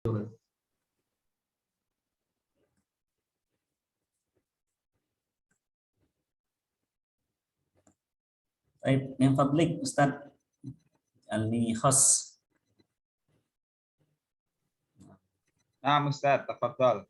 Baik, yang fadlik Ustaz Ali Khos. Nah, Ustaz, tafadhol.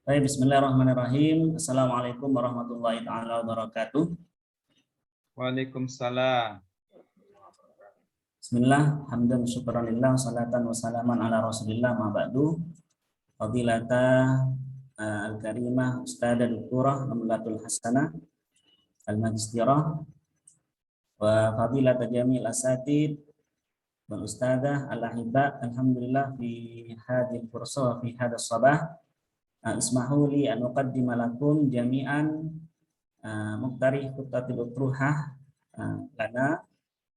Baik, bismillahirrahmanirrahim. Assalamualaikum warahmatullahi taala wabarakatuh. Waalaikumsalam. Bismillah, hamdan syukuranillah, salatan wassalaman ala rasulillah, ma ba'du. Fadilata al-karimah Ustadzah Doktorah Namlatul Hasanah al-Magistirah wa fadilata jamil asatid wal ustadzah al-ahibba, alhamdulillah fi hadhil fursa wa fi hadha sabah. Ismahu li an uqaddima lakum jami'an muqtarih khutatil utruhah lana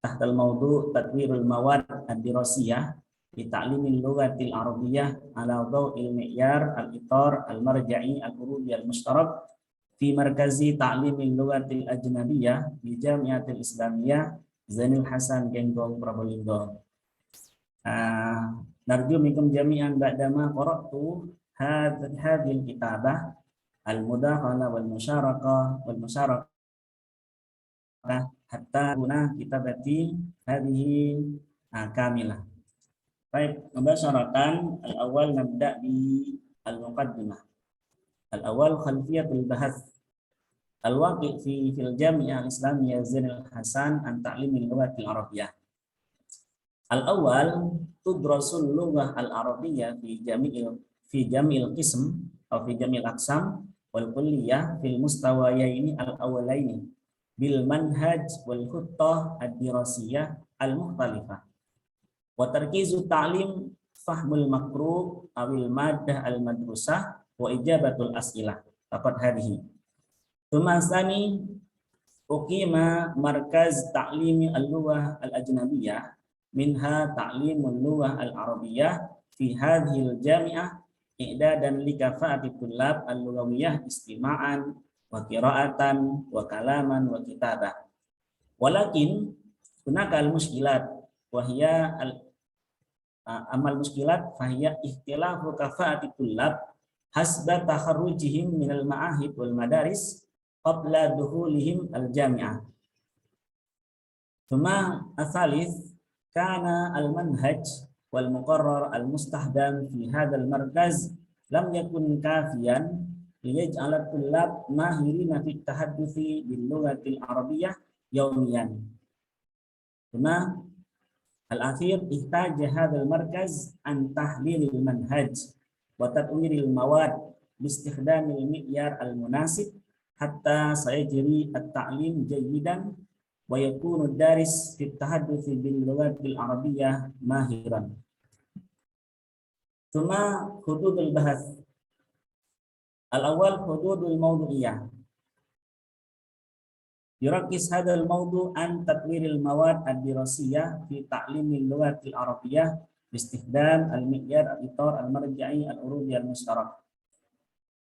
tahtal mawdu' tadwirul mawad ad-dirasiyah di ta'limil lughatil arabiyyah ala dhaw'il mi'yar al-itar al-marja'i al-urubi al-mushtarak fi markazi ta'limil lughatil ajnabiyyah di Jamiatil Islamiyah Zainul Hasan Genggong Probolinggo. Narju minkum jami'an ba'dama qara'tu hadhil kitabah al-mudakhala wal musyarakah hatta guna kitabati hadhihi kamilah. Baik, mubasyaratan al-awwal nabda bi al-muqaddimah. Al-awwal khalfiyatul bahath al-waqi' fil Jami'ah Al-Islamiyah Zainul Hasan an ta'limil lughatil arabiyyah. Al-awwal tudrasul lughah al-arabiyyah fi jami'il qism atau fi jami'il aqsam wal kulliyah fil mustawayaini al-awwalaini bil manhaj wal khuttah ad-dirasiyah al-mukhtalifah wa tarkizu ta'lim fahmul makruh awil maddah al-madrusah wa ijabatul as'ilah faqad hadhihi. Tsani uqima markaz ta'limi al-lughah al-ajnabiyyah minha ta'limul lughah al-arabiyyah fi hadhil jami'ah i'dadan li kafa'ati tullab al-lughawiyyah istima'an wa qira'atan wa kalaman wa kitabah. Walakin hunaka al-mushkilat wa hiya amal mushkilat fa hiya ikhtilafu kafa'ati tullab hasba takharrujihim minal ma'ahid wal madaris qabla dukhulihim al-jami'ah. Thumma atsalits kana al-manhaj wal muqarrar al-mustahdam fi hadzal markaz lam yakun kafiyan liyaj'al at-tullab mahirina fi at-tahadduthi bil lughatil arabiyyah yawmiyan. Thumma al-akhir ihtaja hadzal markaz an tahlilil manhaj wa tatwiril mawad bi istikhdamil mi'yar al-munasib hatta sayajri at-ta'lim jayyidan wa yakunu ad-daris fi at-tahadduthi bil lughatil arabiyyah mahiran. Thumma hududul bahath. Al-awwal hududul mawdu'iyah. Yurakis hadzal mawdu' an tatwiril mawad ad-dirasiyah fi ta'limil lughatil arabiyyah bi istikhdam al-mi'yar al-itar al-marja'i al-urubi al-mushtarak.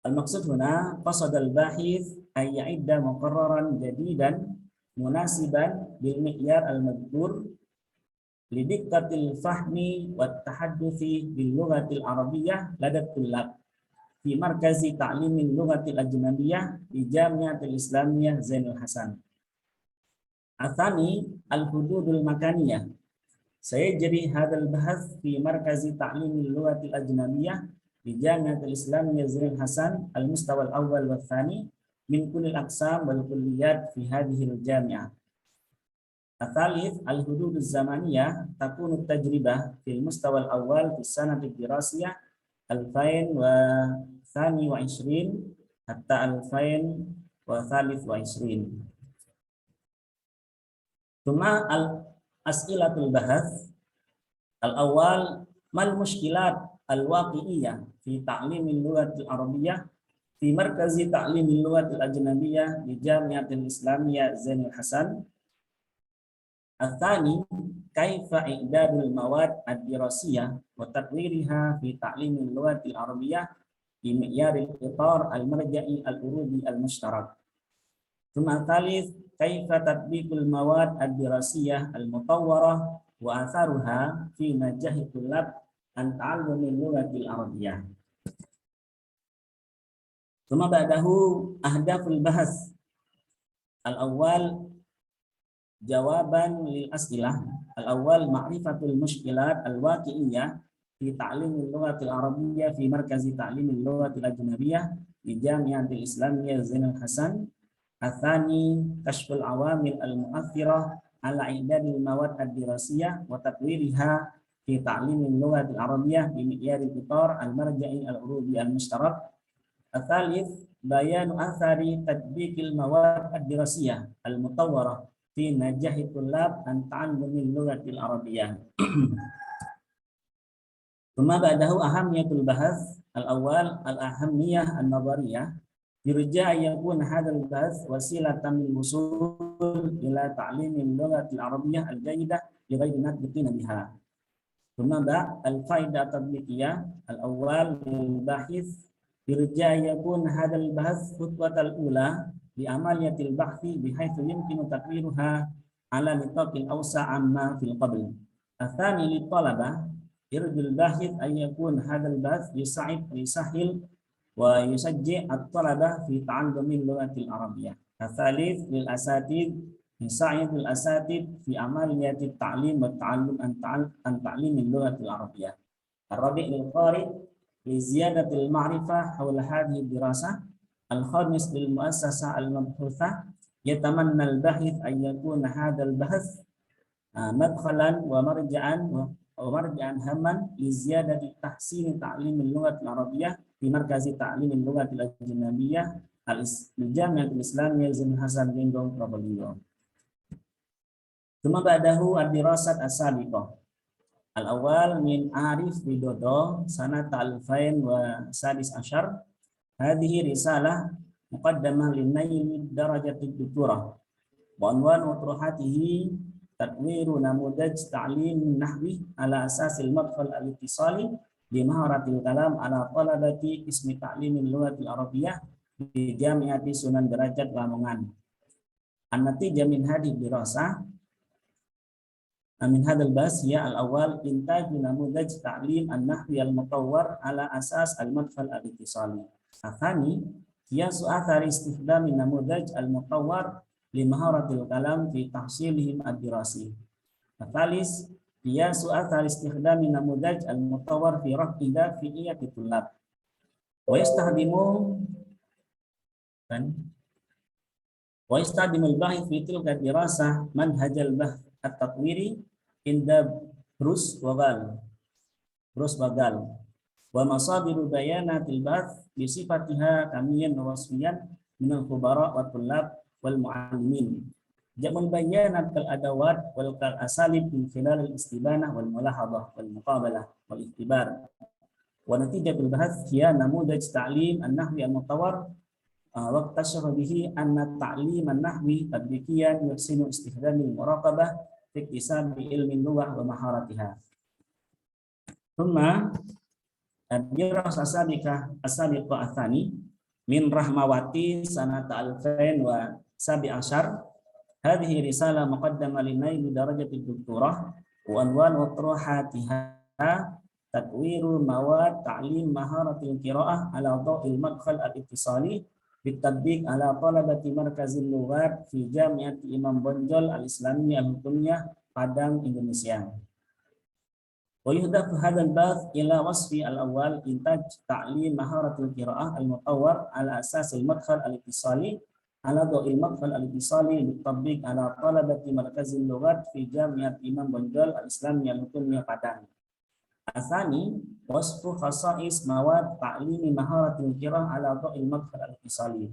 Al-maqsud huna qasad al-bahith ay ya'idda muqarraran jadidan munasiban bil mi'yar al-madhkur lidiqqatil fahmi wat tahadduthi bil lughatil arabiyyah ladat tullab fi markazi ta'limil lughatil ajnabiyyah di Jamiatil Islamiyah Zainul Hasan. Atsani al-hududul makaniyah. Sayajri hadzal bahath fi markazi ta'limil lughatil ajnabiyyah di Jamiatil Islamiyah Zainul Hasan al-mustawa al-awwal wa tsani min kulli al-aqsam wal kulliyat fi hadhihi al-jami'ah. Atsalits al-hududuz zamaniyah takunu at-tajribah fil mustawa al-awwal fi sanati dirasiyah 2022 hatta 2023. Thumma al-as'ilatul bahath al-awwal mal mushkilat al-waqi'iyah fi ta'limil lughatil arabiyyah fi markazi ta'limil lughatil ajnabiyyah di Jamiatil Islamiyah Zainul Hasan. Atsani kaifa i'dadul mawad ad-dirasiyah wa tatwiriha fi ta'limil lughatil arabiyyah بمعيار الإطار المرجعي الأوروبي المشترك. ثم الثالث كيف تطبيق المواد الدراسية المطورة وآثارها في نجاح الطلاب عن تعلم اللغة العربية. ثم بعده أهداف البحث. الأول جوابا للأسئلة. الأول معرفة المشكلات الواقعية في تعليم اللغة العربية في مركز تعليم اللغة الأجنبية بجامعة الإسلامية زين الحسن. الثاني كشف العوامل المؤثرة على إعداد المواد الدراسية وتطويرها في تعليم اللغة العربية بمعيار الإطار المرجعي الأوروبي المشترك. الثالث بيان أثر تطبيق المواد الدراسية المطورة في نجاح الطلاب عن تعلم اللغة العربية. ثم بعده أهمية البحث. الأول الأهمية النظرية. يرجى أن يكون هذا البحث وسيلة للوصول إلى تعليم اللغة العربية الجيدة لغير ناطقين بها. ثم بعد الفائدة التطبيقية. الأول للباحث يرجى أن يكون هذا البحث خطوة الأولى لعملية البحث بحيث يمكن تطويرها على نطاق أوسع عما في القبل. الثاني للطلبة يرجى الباحث أن يكون هذا البحث يساعد ويسهل ويشجع الطلبة في تعلم اللغة العربية. الثالث للأساتذة يساعد الأساتذة في عملية التعليم والتعلم عن تعليم اللغة العربية. الرابع للقارئ لزيادة المعرفة حول هذه الدراسة. الخامس للمؤسسة المبحوثة يتمنى الباحث أن يكون هذا البحث مدخلا ومرجعا هاما لزيادة تحسين تعليم اللغة العربية في مركز تعليم اللغة الأجنبية الجامعة الإسلامية زين الحسن Linggong Probolinggo. ثم بعده الدراسة السابقة. الأول من عارف widodo سنة 2016. هذه رسالة مقدمة لنيل درجة الدكتوراه وعنوان أطروحاته تطوير نموذج تعليم نحوي على أساس المدخل الاتصالي بمهارة الكلام على طلبة قسم تعليم اللغة العربية في جامعة سنن درajat Lamongan. النتيجة من هذه الدراسة من هذا البحث هي الأول إنتاج نموذج تعليم النحوي المطور على أساس المدخل الاتصالي. الثاني قياس أثر استخدام النموذج المطور لمهارة الكلام في تحصيلهم الدراسي. الثالث قياس أثر استخدام النموذج المطور في رفع دافعية الطلاب. ويستخدم الباحث في تلك الدراسة منهج البحث التطويري عند بروس وغال ومصادر بيانات البحث بصفتها كميا ووصفيا من الخبراء والطلاب والمعلمين. جمع البيانات كالأدوات والأساليب من خلال الاستبانة والملاحظة والمقابلة والاختبار. ونتيجة البحث هي نموذج تعليم النحوي المطور واكتشف به أن التعليم النحوي تطبيقيا يحسن استخدام المراقبة في اكتساب علم اللغة ومهارتها. ثم الدراسة السابقة الثاني من رحمawati سنة 2017. هذه رسالة مقدمة لنيل درجة الدكتوراه وعنوان أطروحاتها تطوير مواد تعليم مهارة القراءة على ضوء المدخل الاتصالي بالتطبيق على طلبة مركز اللغات في جامعة Imam Bonjol الإسلامية الحكومية Padang Indonesia. ويهدف هذا البحث إلى وصف الأول إنتاج تعليم مهارة القراءة المطور على أساس المدخل الاتصالي على ضوء المدخل الاتصالي بالتطبيق على طلبة مركز اللغات في جامعة Imam Bonjol الإسلامية الحكومية Padang. الثاني وصف خصائص مواد تعليم مهارة القراءة على ضوء المدخل الاتصالي.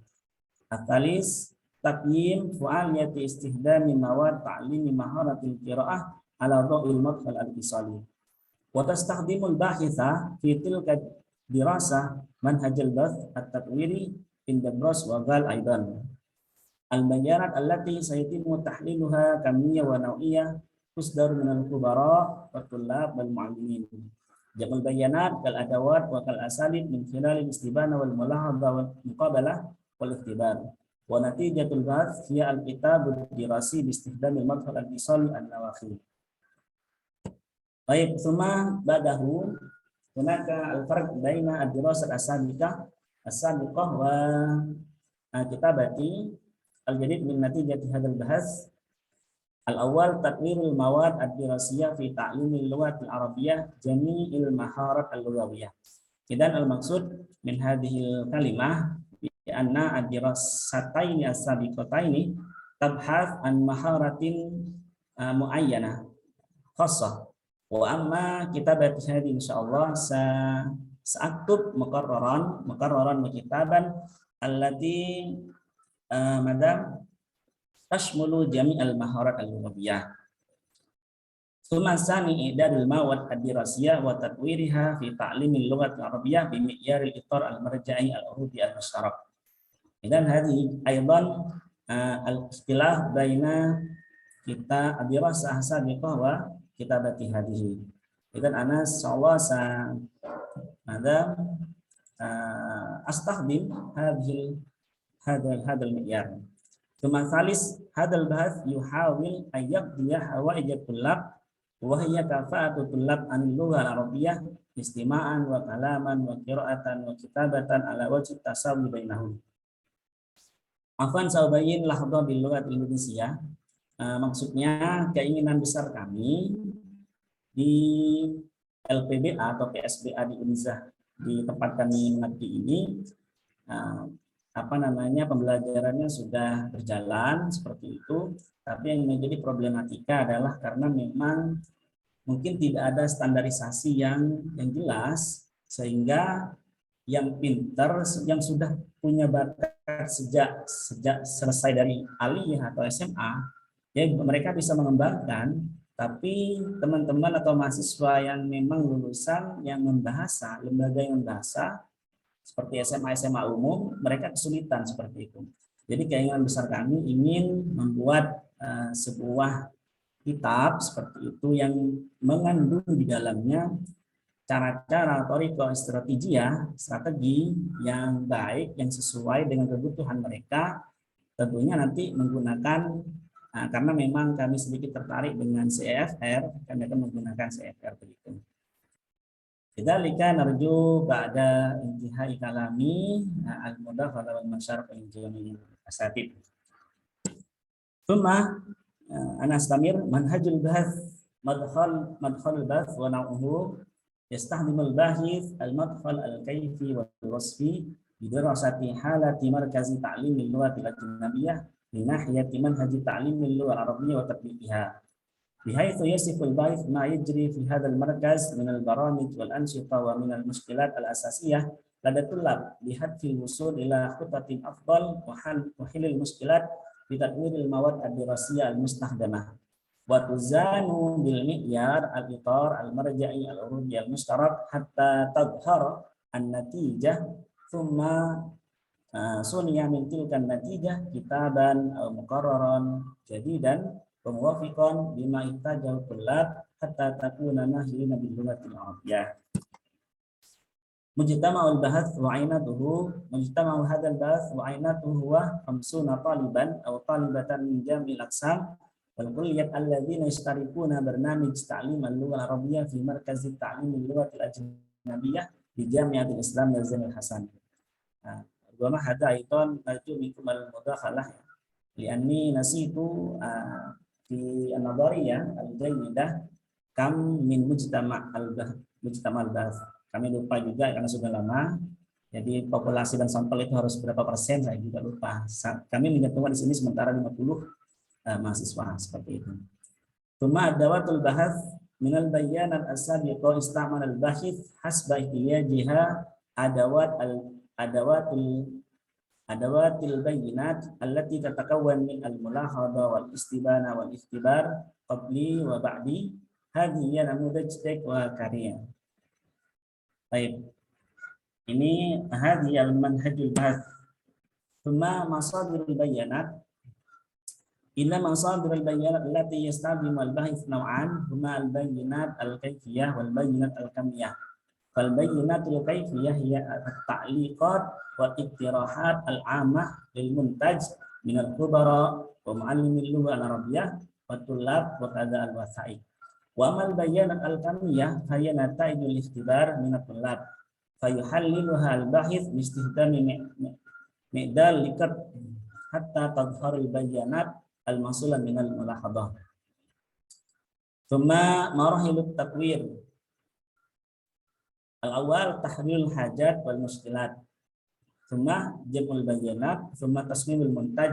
الثالث تقييم فعالية استخدام مواد تعليم مهارة القراءة على ضوء المدخل الاتصالي. وتستخدم الباحثة في تلك الدراسة منهج البحث التطويري عند بروس وغال أيضا. البيانات التي سيتم تحليلها كمية ونوعية تصدر من الخبراء والطلاب والمعلمين. Jamul bayanat kal adawat wa kal asalib min khilal al-istibana wal mulahadha wal muqabalah wal ikhtibar. Wa natijatul bahth hiya al-kitab ad-dirasi bi istikhdam al-madkhal al-ittisali an-nawakhil. Baik, summa ba'dahu hunaka al-farq baina ad-dirasat as-sabiqah wa kitabati al-jadid min natijati hadzal bahth. Al-awwal tatwirul mawad ad-dirasiyah fi ta'limil lughat al-arabiyyah jami'il maharat al-lughawiyah. Idan al-maksud min hadhil kalimah bi anna ad-dirasataini as-sabiqataini tabhath an maharatin muayyanah khassah. Wa amma kitabat hadhihi insyaallah sa'aktub muqarraran wa kitaban allati madam tashmulu jami'al maharat al-lughawiyah. Tsumma sani i'dadul mawad ad-dirasiyah wa tatwiriha fi ta'limil lughat al-arabiyyah bi mi'yaril itar al-marja'i al-urudi al-mushtarak. Idan hadhihi aidan al-ikhtilaf baina kita ad-dirasah sabiqah wa kitabati hadhihi. Idan ana insyaallah astakhdim hadal mi'yar. Tsumma tsalis hadal bahth yuhawil ayyaqdiya hawaijat tullab wa hiya kafa'atu tullab an lughah al-arabiyyah istima'an wa kalaman wa qira'atan wa kitabatan ala wajhi tasawwi bainahum. Afan sabayin lahdha bil lughat Indonesia. Maksudnya keinginan besar kami di LPBA atau PSBA di Unzah di tempat kami mengabdi ini pembelajarannya sudah berjalan seperti itu, tapi yang menjadi problematika adalah karena memang mungkin tidak ada standarisasi yang jelas, sehingga yang pintar, yang sudah punya bakat sejak selesai dari aliyah atau SMA, ya mereka bisa mengembangkan, tapi teman-teman atau mahasiswa yang memang lulusan yang membahasa, lembaga yang membahasa, seperti SMA umum, mereka kesulitan seperti itu. Jadi keinginan besar kami ingin membuat sebuah kitab seperti itu yang mengandung di dalamnya cara-cara atau strategi yang baik, yang sesuai dengan kebutuhan mereka. Tentunya nanti menggunakan, karena memang kami sedikit tertarik dengan CEFR, kami akan menggunakan CEFR begitu. Lidzalika narju ba'da intihai kalami al-mudaf wal masyarah al-jami' asatid. Tsumma ana astamir manhajul bahth madkhal bahth wa naw'uhu yastahdimul bahith al-madkhal al-kayfi wal wasfi bi dirasati halati markazi ta'limil lughat al-ajnabiyyah min nahiyati manhaji ta'limil lughat al-arabiyyah wa tatbiqiha. بحيث يصف الباحث ما يجري في هذا المركز من البرامج والأنشطة ومن المشكلات الأساسية لدى الطلاب بهدف الوصول إلى خطة أفضل وحل المشكلات بتطوير المواد الدراسية المستخدمة وتزان بالمعيار الإطار المرجعي العروضي المشترك حتى تظهر النتيجة ثم صنع من تلك النتيجة كتابا أو مقررا جديدا muwafiqan bima ihtajal tullab hatta takuna nahlina bil lughatil arabiyyah. Mujtama'ul bahath wa 'ainatuhu mujtama'u hadzal bahath wa 'ainatuhu huwa 50 taliban aw talibatan min jami'il aqsam wal kulliyat alladziina yashtarikuna barnamij ta'lim al-lughah al-arabiyyah fi markaz ta'lim al-lughatil ajnabiyyah di Jami'atul Islam Yazanul Hasan. Wa ma hadha aidan narju minkum al-mudakhalah li'anni nasitu di an-nadhariyah al-jayyidah kam min mujtama' al-bahth. Kami lupa juga karena sudah lama. Jadi populasi dan sampel itu harus berapa persen saya juga lupa. Kami menyatukan di sini sementara 50 mahasiswa seperti itu. Tsumma adawatul bahth min al-bayanat as-sabiqa istamal al-bahith hasba ihtiyajiha adawatil bayinat allati tatakawwan min al-mulahadha wal istibana wal ikhtibar qabli wa ba'di hadhihi namudaj wa karya. Baik. Ini hadhihi al-manhajul bahth. Tsumma masadirul bayanat Inna masadir al-bayyinat allati yastabimu al-bahith naw'an huma al-bayyinat al-kayfiyah wal bayyinat al-kamiyah. Fal bayyinatul kayfiyah hiya at-ta'liqat wa ittirahat al-'amah lil muntaj min al-khubara wa mu'allimil lugha al-arabiyyah wa tullab wa kadza al-wasa'i. Wa amal bayyinat al-kamiyah hiya nata'ijul ikhtibar min at-tullab fayuhalliluha al-bahith bi istihdami mi'dal likat hatta tadhharul bayyinat al-masulah minal mulahadhah. Thumma marahilut takwir. Al-awwal tahrilul hajat wal muskilat. Thumma jam'ul bayyinat, thumma tasmimul muntaj,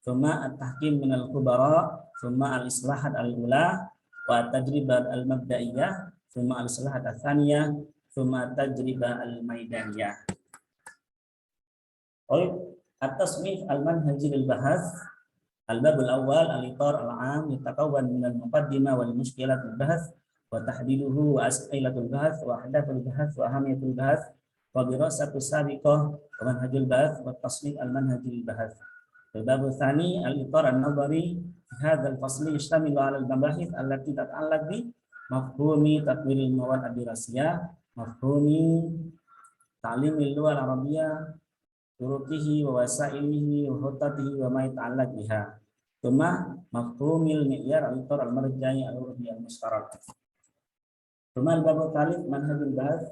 thumma at-tahkim minal khubara, thumma al-islahat al-ula wa at-tajribah al-mabda'iyah, thumma al-islahat al-thaniyah, thumma at-tajribah al-maidaniyah. At-tasmif al-manhajil al-bahath. Al-bab al-awwal al-itar al-'am yatakawwan min al-muqaddimah wal mushkilat al-bahth wa tahdiduhu wa as'ilatul bahth wa ahdathul bahth wa ahamiyatul bahth wa dirasatu sabiqah wa manhajul bahth wa tasnif al-manhajil bahth. Al-bab al-thani al-itar an-nadhari fi hadha al-fasli yashtamilu 'ala al-mabahith allati tata'allaq bi mafhumi tatwiril mawad ad-dirasiyah, mafhumi ta'limil lugha al-arabiyyah, turuqihi wa wasailihi wa hutatihi wa ma yata'allaq biha. Thumma mafhumil mi'yar al-itar al-marja'i al-urfi al-mushtarak. Thumma al-bab al-thalith manhajul bahth,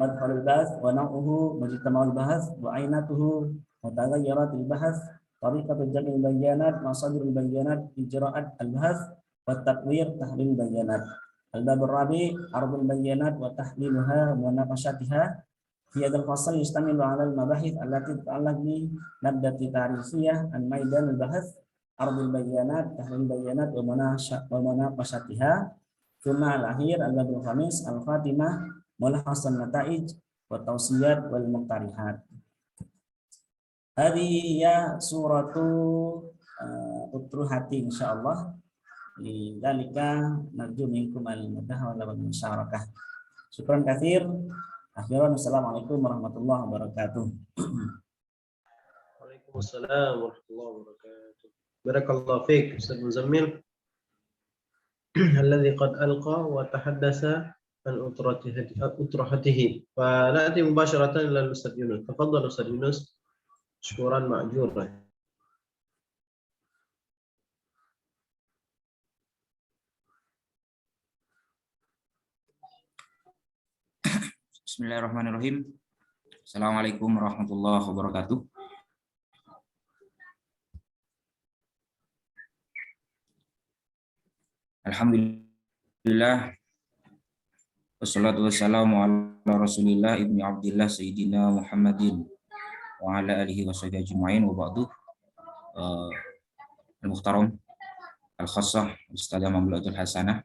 madkhalul bahth wa naw'uhu mujtama'ul bahth wa aynatuhu mutaghayyiratul bahth, tariqatul jam'il bayyinat, masadirul bayyinat, ijra'at al-bahth wa tatwir tahlil bayyinat. Al-bab ar-rabi' ardul bayyinat wa tahliluha wa munaqashatiha. Fi hadzal fasl yastamilu 'ala al-mabahith allati tata'allaq bi nabdati ta'rifiyah an-maidan al-bahth, ardul bayyinat, tahlil bayyinat wa munaqashatiha. Thumma al-akhir al-babul khamis al-khatimah mulahhasan nata'ij wa tawsiyat wal muqtarihat. Hadhihi ya suratu utruhati insyaallah. Lidzalika narju minkum al-mudaha wal musyarakah. Syukran katsir. Akhiran, assalamualaikum warahmatullahi wabarakatuh. Waalaikumsalam warahmatullahi wabarakatuh. Barakallahu fiik Ustaz Muzammil. Alladhi qad alqa wa tahaddasa an utrahatihi. Fa na'ti mubasharatan ila Ustaz Yunus. Tafadhal Ustaz Yunus. Syukuran ma'juran. Bismillahirrahmanirrahim. Assalamualaikum warahmatullahi wabarakatuh. Alhamdulillah. Wassalatu wassalamu ala Rasulillah ibni Abdillah Sayyidina Muhammadin wa ala alihi wa sahbihi ajma'in wa ba'du. Al-Muhtaram Al-Khassah Ustadzah Mamla'atul Hasanah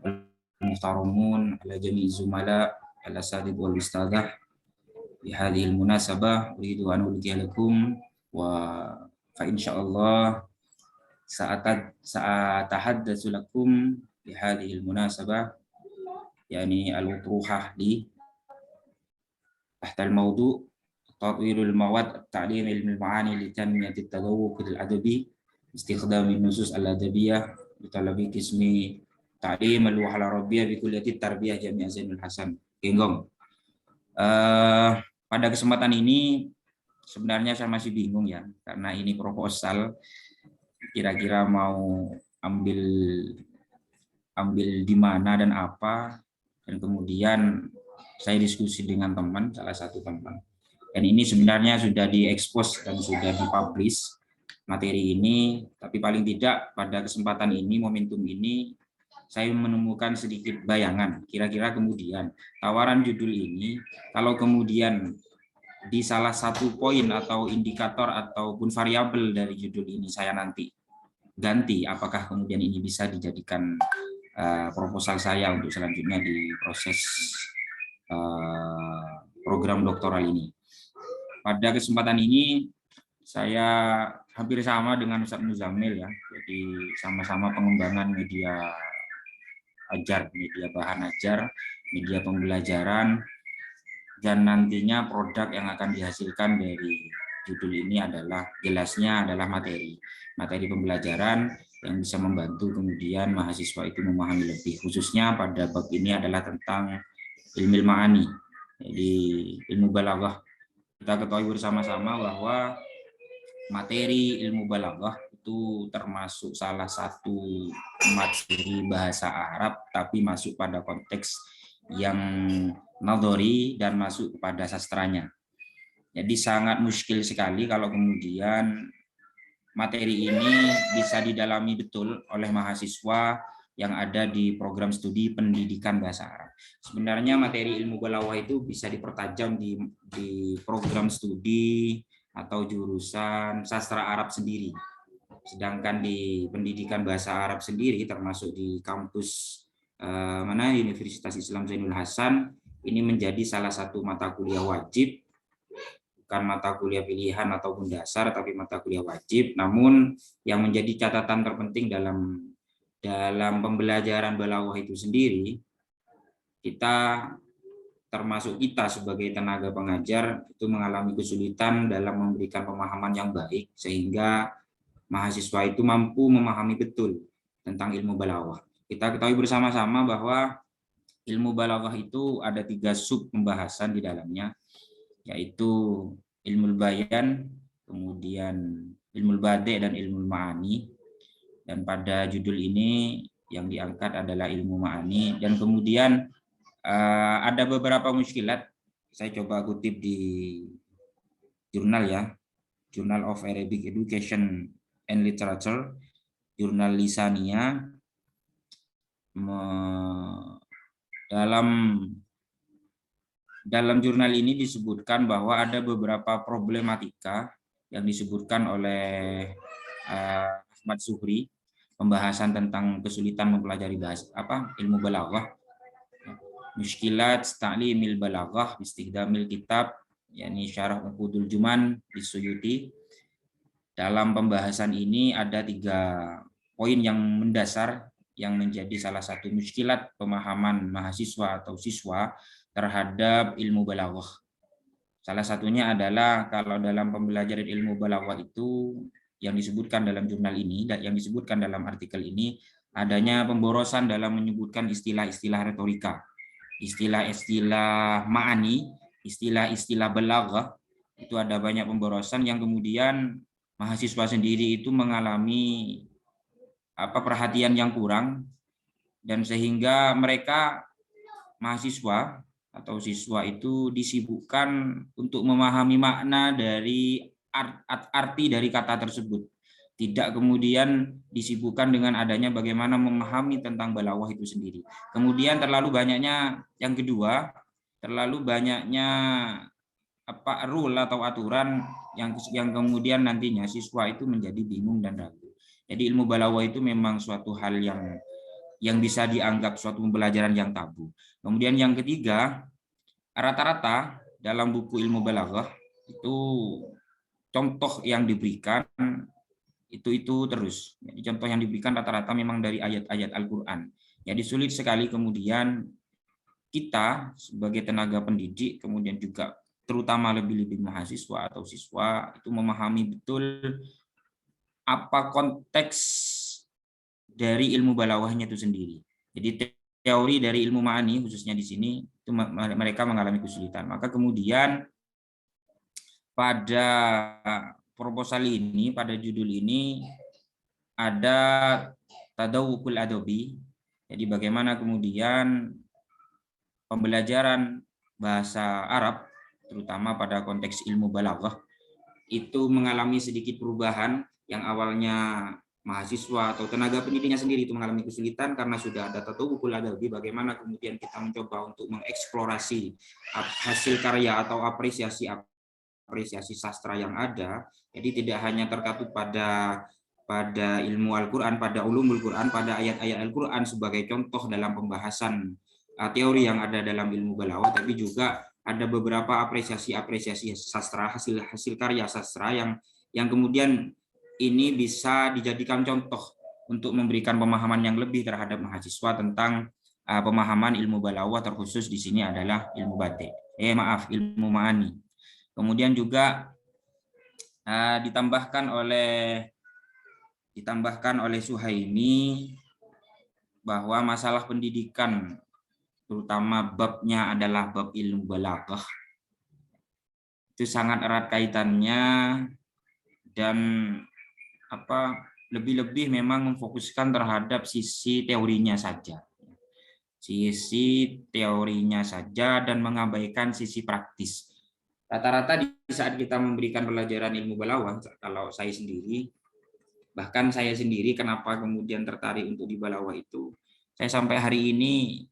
Al-Muhtaramun ala jami'i zumala al-asatidz wal ustadzah di hadhil munasabah uridu an ulqiya lakum wa fa insyaallah sa'atahaddatsu lakum di hadhil munasabah yani al-utruhah di tahta al-mawdu' tatwirul mawad at-ta'lim ilmi al-ma'ani li tanmiyati at-tadawwuq al-adabi istikhdam an-nusus al-adabiyyah bi talabi qismi ta'lim al-lugha al-arabiyyah bi kulliyati tarbiyah Jami' Zainul Hasan Genggong. Pada kesempatan ini sebenarnya saya masih bingung ya, karena ini proposal kira-kira mau ambil di mana dan apa, dan kemudian saya diskusi dengan teman, salah satu teman, dan ini sebenarnya sudah diekspos dan sudah dipublish materi ini, tapi paling tidak pada kesempatan ini, momentum ini, saya menemukan sedikit bayangan. Kira-kira kemudian tawaran judul ini, kalau kemudian di salah satu poin atau indikator ataupun variabel dari judul ini saya nanti ganti, apakah kemudian ini bisa dijadikan proposal saya untuk selanjutnya di proses program doktoral ini. Pada kesempatan ini saya hampir sama dengan Ustaz Muzammil ya, jadi sama-sama pengembangan media ajar, media bahan ajar, media pembelajaran, dan nantinya produk yang akan dihasilkan dari judul ini adalah jelasnya adalah materi pembelajaran yang bisa membantu kemudian mahasiswa itu memahami lebih, khususnya pada bab ini adalah tentang ilmu ma'ani. Jadi ilmu balaghah, kita ketahui bersama-sama bahwa materi ilmu balaghah itu termasuk salah satu materi bahasa Arab, tapi masuk pada konteks yang nadhari dan masuk kepada sastranya. Jadi sangat muskil sekali kalau kemudian materi ini bisa didalami betul oleh mahasiswa yang ada di program studi pendidikan bahasa Arab. Sebenarnya materi ilmu balaghah itu bisa dipertajam di program studi atau jurusan sastra Arab sendiri. Sedangkan di pendidikan bahasa Arab sendiri, termasuk di kampus Universitas Islam Zainul Hasan, ini menjadi salah satu mata kuliah wajib, bukan mata kuliah pilihan ataupun dasar, tapi mata kuliah wajib. Namun yang menjadi catatan terpenting dalam pembelajaran balaghah itu sendiri, kita termasuk kita sebagai tenaga pengajar itu mengalami kesulitan dalam memberikan pemahaman yang baik sehingga mahasiswa itu mampu memahami betul tentang ilmu balaghah. Kita ketahui bersama-sama bahwa ilmu balaghah itu ada 3 sub pembahasan di dalamnya, yaitu ilmu bayan, kemudian ilmu badi' dan ilmu ma'ani. Dan pada judul ini yang diangkat adalah ilmu ma'ani, dan kemudian ada beberapa muskilat. Saya coba kutip di jurnal ya, Journal of Arabic Education and Literature, jurnal Lisania. Dalam jurnal ini disebutkan bahwa ada beberapa problematika yang disebutkan oleh Ahmad Zuhri, pembahasan tentang kesulitan mempelajari ilmu balaghah. Mushkilat ta'limil balaghah bistighdamil kitab, yakni Syarah Uqudul Juman di Suyuti. Dalam pembahasan ini ada 3 poin yang mendasar yang menjadi salah satu muskilat pemahaman mahasiswa atau siswa terhadap ilmu balaghah. Salah satunya adalah kalau dalam pembelajaran ilmu balaghah itu yang disebutkan dalam jurnal ini, dan yang disebutkan dalam artikel ini, adanya pemborosan dalam menyebutkan istilah-istilah retorika, istilah-istilah ma'ani, istilah-istilah balaghah. Itu ada banyak pemborosan yang kemudian mahasiswa sendiri itu mengalami perhatian yang kurang, dan sehingga mereka mahasiswa atau siswa itu disibukkan untuk memahami makna dari arti dari kata tersebut, tidak kemudian disibukkan dengan adanya bagaimana memahami tentang balaghah itu sendiri. Kemudian terlalu banyaknya rule atau aturan yang kemudian nantinya siswa itu menjadi bingung dan ragu. Jadi ilmu balaghah itu memang suatu hal yang bisa dianggap suatu pembelajaran yang tabu. Kemudian yang ketiga, rata-rata dalam buku ilmu balaghah itu contoh yang diberikan itu terus. Jadi contoh yang diberikan rata-rata memang dari ayat-ayat Al-Qur'an. Jadi sulit sekali kemudian kita sebagai tenaga pendidik, kemudian juga terutama lebih-lebih mahasiswa atau siswa itu memahami betul apa konteks dari ilmu balaghahnya itu sendiri. Jadi teori dari ilmu ma'ani khususnya di sini itu mereka mengalami kesulitan. Maka kemudian pada proposal ini, pada judul ini ada tadawukul adabi. Jadi bagaimana kemudian pembelajaran bahasa Arab terutama pada konteks ilmu balaghah itu mengalami sedikit perubahan, yang awalnya mahasiswa atau tenaga pendidiknya sendiri itu mengalami kesulitan karena sudah ada tadawukul adabi. Bagaimana kemudian kita mencoba untuk mengeksplorasi hasil karya atau apresiasi sastra yang ada. Jadi tidak hanya terkatut pada ilmu Al-Qur'an, pada ulumul Qur'an, pada ayat-ayat Al-Qur'an sebagai contoh dalam pembahasan teori yang ada dalam ilmu balaghah, tapi juga ada beberapa apresiasi sastra, hasil karya sastra yang kemudian ini bisa dijadikan contoh untuk memberikan pemahaman yang lebih terhadap mahasiswa tentang pemahaman ilmu balaghah, terkhusus di sini adalah ilmu ilmu ma'ani. Kemudian juga ditambahkan oleh Suhaimi bahwa masalah pendidikan, terutama babnya adalah bab ilmu balaghah, itu sangat erat kaitannya dan lebih-lebih memang memfokuskan terhadap sisi teorinya saja. Sisi teorinya saja dan mengabaikan sisi praktis. Rata-rata di saat kita memberikan pelajaran ilmu balaghah, kalau saya sendiri, bahkan saya sendiri kenapa kemudian tertarik untuk di balaghah itu, saya sampai hari ini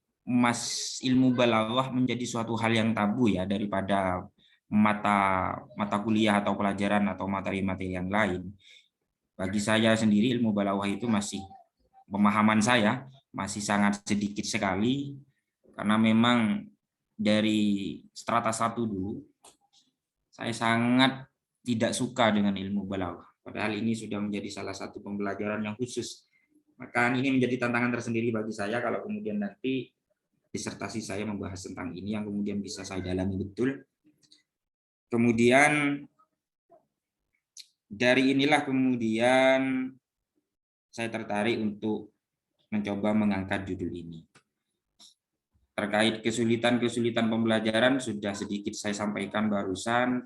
ilmu balaghah menjadi suatu hal yang tabu ya, daripada mata kuliah atau pelajaran atau materi-materi yang lain. Bagi saya sendiri ilmu balaghah itu pemahaman saya masih sangat sedikit sekali, karena memang dari strata 1 dulu saya sangat tidak suka dengan ilmu balaghah. Padahal ini sudah menjadi salah satu pembelajaran yang khusus. Maka ini menjadi tantangan tersendiri bagi saya kalau kemudian nanti disertasi saya membahas tentang ini yang kemudian bisa saya dalami betul. Kemudian dari inilah kemudian saya tertarik untuk mencoba mengangkat judul ini. Terkait kesulitan-kesulitan pembelajaran sudah sedikit saya sampaikan barusan,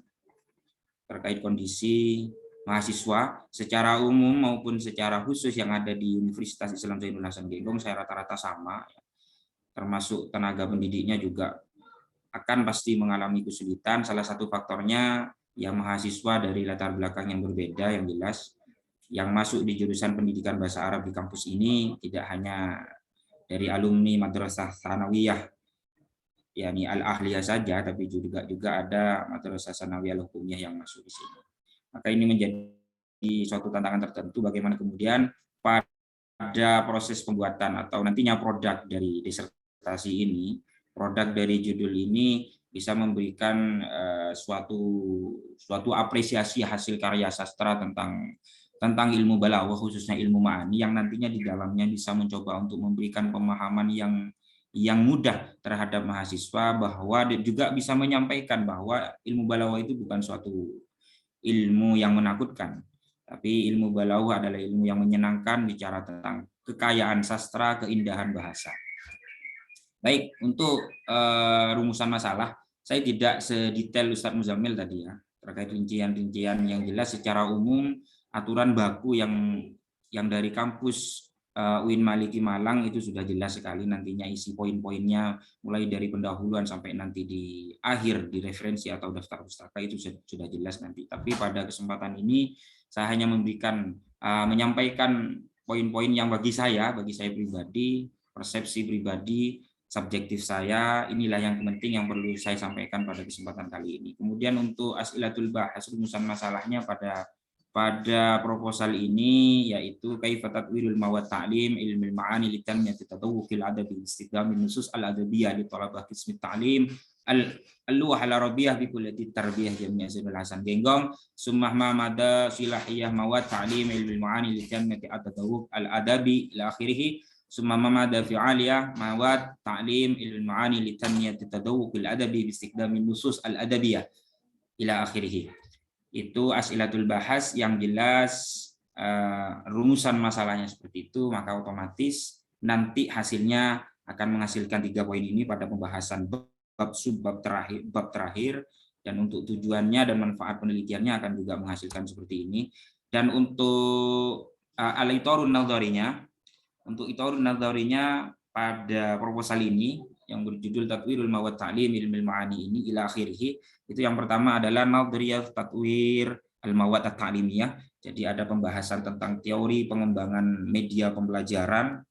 terkait kondisi mahasiswa secara umum maupun secara khusus yang ada di Universitas Islam Zainul Hasan Genggong, saya rata-rata sama, termasuk tenaga pendidiknya juga akan pasti mengalami kesulitan. Salah satu faktornya yang mahasiswa dari latar belakang yang berbeda, yang jelas yang masuk di jurusan pendidikan bahasa Arab di kampus ini tidak hanya dari alumni madrasah sanawiyah yakni al-ahliyah saja, tapi juga ada madrasah sanawiyah hukumiyah yang masuk di sini. Maka ini menjadi suatu tantangan tertentu bagaimana kemudian pada proses pembuatan atau nantinya produk dari disertasi ini, produk dari judul ini bisa memberikan suatu apresiasi hasil karya sastra tentang ilmu balaghah, khususnya ilmu ma'ani, yang nantinya di dalamnya bisa mencoba untuk memberikan pemahaman yang mudah terhadap mahasiswa, bahwa dia juga bisa menyampaikan bahwa ilmu balaghah itu bukan suatu ilmu yang menakutkan, tapi ilmu balaghah adalah ilmu yang menyenangkan, bicara tentang kekayaan sastra, keindahan bahasa. Baik, untuk rumusan masalah, saya tidak sedetail Ustadz Muzammil tadi ya, terkait rincian-rincian yang jelas secara umum. Aturan baku yang dari kampus UIN Maliki Malang itu sudah jelas sekali, nantinya isi poin-poinnya mulai dari pendahuluan sampai nanti di akhir di referensi atau daftar pustaka itu sudah jelas nanti. Tapi pada kesempatan ini saya hanya menyampaikan poin-poin yang bagi saya pribadi, persepsi pribadi, subjektif saya, inilah yang penting yang perlu saya sampaikan pada kesempatan kali ini. Kemudian untuk as'ilatul bahas, rumusan masalahnya pada proposal ini yaitu kaifa tatwirul mawad ta'lim ilmil ma'ani litanmiyati tatawuqil adabi istidamil nusus al-adabiyah li talabah qismi ta'lim al-luwah al-arabiyah bi kulliyati tarbiyah Jami'ah Zainul Hasan Genggong summa mada silahiyah mawad ta'lim ilmil ma'ani litanmiyati at-tatawuq al-adabi ila akhirih summa mada fi'aliyah mawad ta'lim ilmil ma'ani litanmiyati tatawuqil adabi bi istidamil nusus al-adabiyah ila akhirih. Itu as'ilatul bahas yang jelas rumusan masalahnya seperti itu, maka otomatis nanti hasilnya akan menghasilkan 3 poin ini pada pembahasan bab terakhir, dan untuk tujuannya dan manfaat penelitiannya akan juga menghasilkan seperti ini. Dan untuk al-itorun nadharinya, pada proposal ini yang berjudul Tatwirul Mawad Ta'lim Ilmil Ma'ani ini ila akhirih, itu yang pertama adalah nadhriyah tatwir al-mawad at-ta'limiyah. Jadi ada pembahasan tentang teori pengembangan media pembelajaran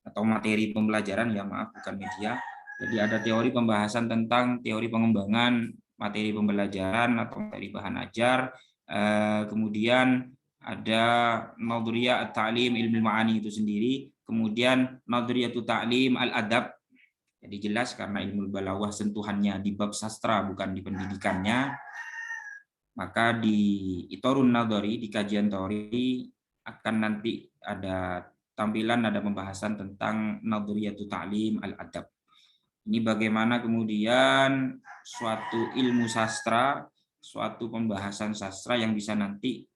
atau materi pembelajaran, ya maaf bukan media. Jadi ada teori pembahasan tentang teori pengembangan materi pembelajaran atau materi bahan ajar. Kemudian ada nadhriyah at-ta'lim ilmil ma'ani itu sendiri. Kemudian nadhriyatu ta'lim al-adab. Jadi jelas karena ilmu balaghah sentuhannya di bab sastra bukan di pendidikannya, maka di Itorun Nadhari, di kajian teori akan nanti ada tampilan, ada pembahasan tentang nadhriyatu ta'lim al-adab. Ini bagaimana kemudian suatu ilmu sastra suatu pembahasan sastra yang bisa nanti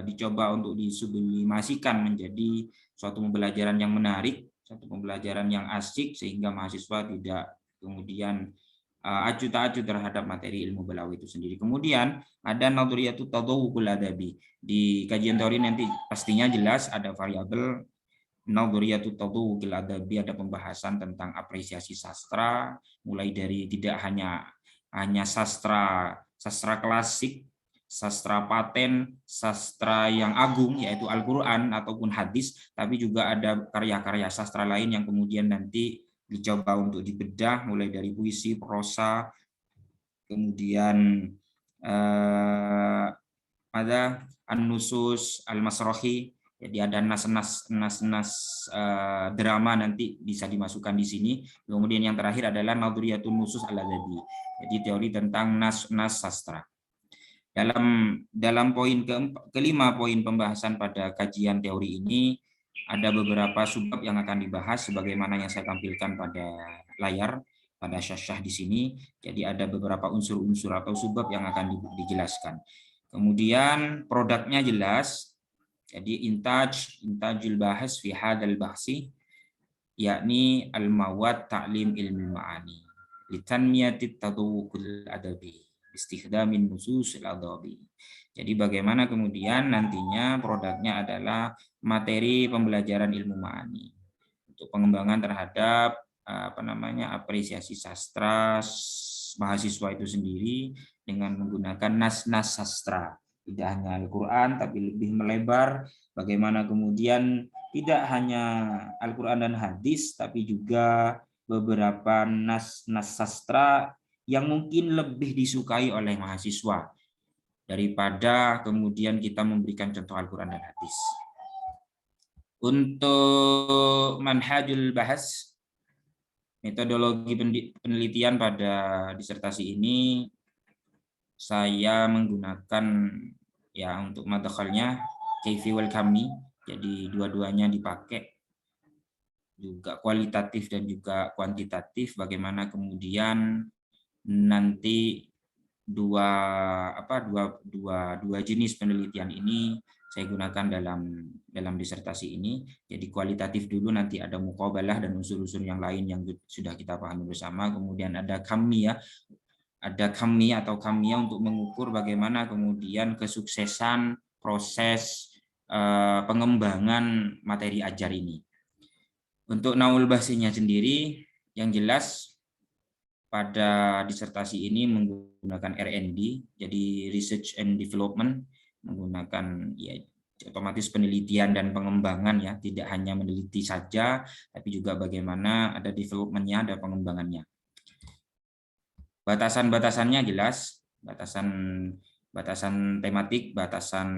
dicoba untuk disublimasikan menjadi suatu pembelajaran yang menarik, suatu pembelajaran yang asik, sehingga mahasiswa tidak kemudian acuh tak acuh terhadap materi ilmu balaghah itu sendiri. Kemudian ada nadhuriyatut tadawwuqul adabi. Di kajian teori nanti pastinya jelas ada variabel nadhuriyatut tadawwuqul adabi, ada pembahasan tentang apresiasi sastra, mulai dari tidak hanya sastra klasik, sastra paten, sastra yang agung yaitu Al-Qur'an ataupun hadis, tapi juga ada karya-karya sastra lain yang kemudian nanti dicoba untuk dibedah, mulai dari puisi, prosa, kemudian ada an-nusus al-masrahi, jadi ada nas-nas drama nanti bisa dimasukkan di sini. Kemudian yang terakhir adalah nadhuriyatun nusus al-adabi, jadi teori tentang nas-nas sastra. Dalam poin kelima, poin pembahasan pada kajian teori ini, ada beberapa subbab yang akan dibahas sebagaimana yang saya tampilkan pada layar, pada syashah di sini. Jadi ada beberapa unsur-unsur atau subbab yang akan dijelaskan. Kemudian produknya jelas. Jadi intajul bahas fi hadzal bahsi, yakni al-mawad ta'lim ilmi ma'ani litanmiyatit tadawwuqul adabi istikhdamin nusus al-adabi. Jadi bagaimana kemudian nantinya produknya adalah materi pembelajaran ilmu ma'ani untuk pengembangan terhadap apresiasi sastra mahasiswa itu sendiri dengan menggunakan nas-nas sastra. Tidak hanya Al-Qur'an tapi lebih melebar, bagaimana kemudian tidak hanya Al-Qur'an dan hadis tapi juga beberapa nas-nas sastra yang mungkin lebih disukai oleh mahasiswa daripada kemudian kita memberikan contoh Al-Qur'an dan hadis. Untuk manhajul bahas, metodologi penelitian pada disertasi ini, saya menggunakan ya untuk madkhalnya kaifi wal kammi, jadi dua-duanya dipakai, juga kualitatif dan juga kuantitatif. Bagaimana kemudian nanti dua jenis penelitian ini saya gunakan dalam disertasi ini. Jadi kualitatif dulu, nanti ada muqabalah dan unsur-unsur yang lain yang sudah kita pahami bersama. Kemudian ada kamiyah, atau kamiyah untuk mengukur bagaimana kemudian kesuksesan proses pengembangan materi ajar ini. Untuk naul bahsinya sendiri, yang jelas pada disertasi ini menggunakan R&D, jadi Research and Development, menggunakan ya otomatis penelitian dan pengembangan ya, tidak hanya meneliti saja, tapi juga bagaimana ada development-nya, ada pengembangannya. Batasan-batasannya jelas, batasan tematik, batasan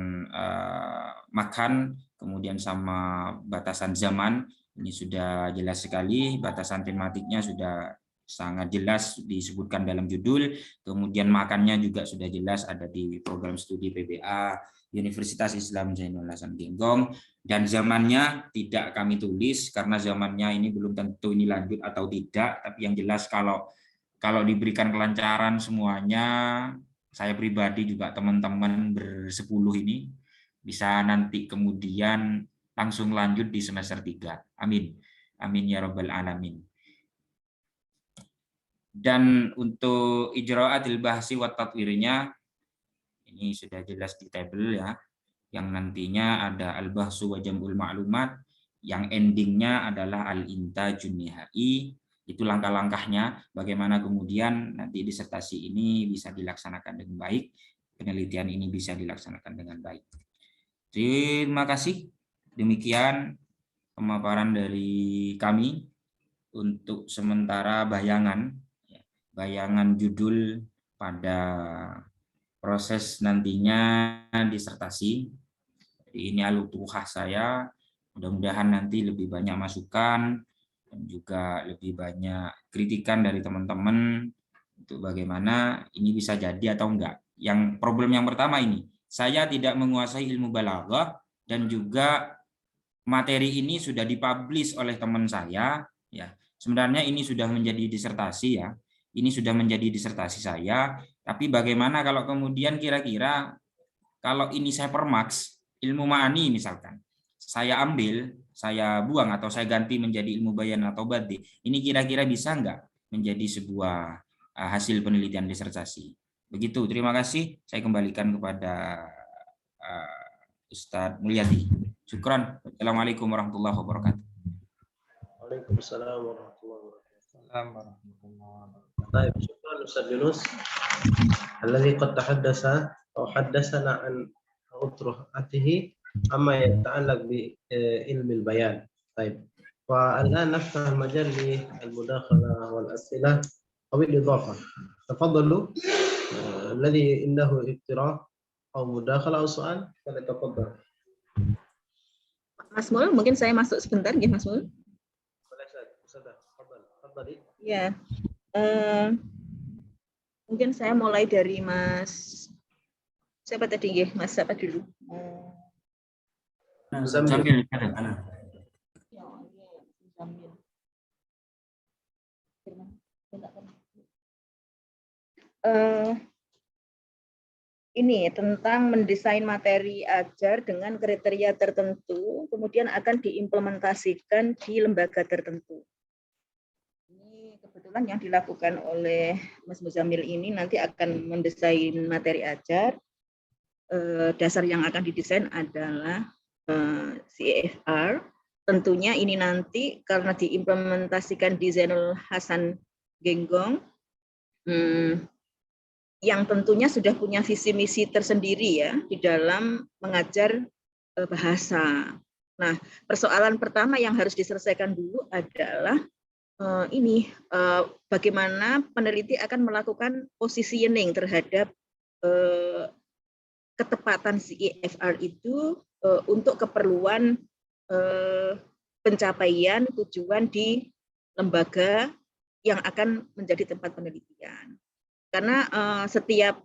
makan, kemudian sama batasan zaman, ini sudah jelas sekali. Batasan tematiknya sudah sangat jelas disebutkan dalam judul, kemudian makannya juga sudah jelas ada di program studi PBA Universitas Islam Zainul Hasan Genggong, dan zamannya tidak kami tulis karena zamannya ini belum tentu ini lanjut atau tidak, tapi yang jelas kalau diberikan kelancaran semuanya, saya pribadi juga teman-teman bersepuluh ini bisa nanti kemudian langsung lanjut di semester 3. Amin. Amin ya rabbal alamin. Dan untuk ijra'atil bahsi wa tatwirnya, ini sudah jelas di tabel ya, yang nantinya ada al-bahsu wa jam'ul ma'lumat, yang endingnya adalah al-intajun nihai. Itu langkah-langkahnya, bagaimana kemudian nanti disertasi ini bisa dilaksanakan dengan baik, penelitian ini bisa dilaksanakan dengan baik. Terima kasih. Demikian pemaparan dari kami untuk sementara bayangan judul pada proses nantinya disertasi. Ini al-utuhah saya, mudah-mudahan nanti lebih banyak masukan dan juga lebih banyak kritikan dari teman-teman untuk bagaimana ini bisa jadi atau enggak. Yang problem yang pertama ini, saya tidak menguasai ilmu balaghah dan juga materi ini sudah dipublish oleh teman saya ya. Sebenarnya ini sudah menjadi disertasi ya. Ini sudah menjadi disertasi saya, Tapi bagaimana kalau kemudian kira-kira kalau ini saya permaks, ilmu ma'ani misalkan, saya ambil, saya buang atau saya ganti menjadi ilmu bayan atau badi, ini kira-kira bisa nggak menjadi sebuah hasil penelitian disertasi? Begitu, terima kasih. Saya kembalikan kepada Ustadz Mulyadi. Syukran. Assalamualaikum warahmatullahi wabarakatuh. Waalaikumsalam warahmatullahi wabarakatuh. طيب شكرا أستاذ يونس الذي قد تحدث أو حدثنا عن أطروحته عما يتعلق بعلم البيان. طيب والآن نفتح المجال للمداخلة والأسئلة أو الإضافة. تفضلوا الذي عنده اقتراح أو مداخلة أو سؤال فليتفضل. Mas Mul, mungkin saya masuk sebentar ya Mas Mul. Ya, mungkin saya mulai dari Mas siapa tadi ya? Mas siapa dulu? Sambil ini tentang mendesain materi ajar dengan kriteria tertentu, kemudian akan diimplementasikan di lembaga tertentu. Ini kebetulan yang dilakukan oleh Mas Muzamil ini nanti akan mendesain materi ajar. Dasar yang akan didesain adalah CEFR. Tentunya ini nanti karena diimplementasikan di Zainul Hasan Genggong, yang tentunya sudah punya visi misi tersendiri ya di dalam mengajar bahasa. Nah, persoalan pertama yang harus diselesaikan dulu adalah bagaimana peneliti akan melakukan positioning terhadap ketepatan CEFR itu untuk keperluan pencapaian tujuan di lembaga yang akan menjadi tempat penelitian. Karena setiap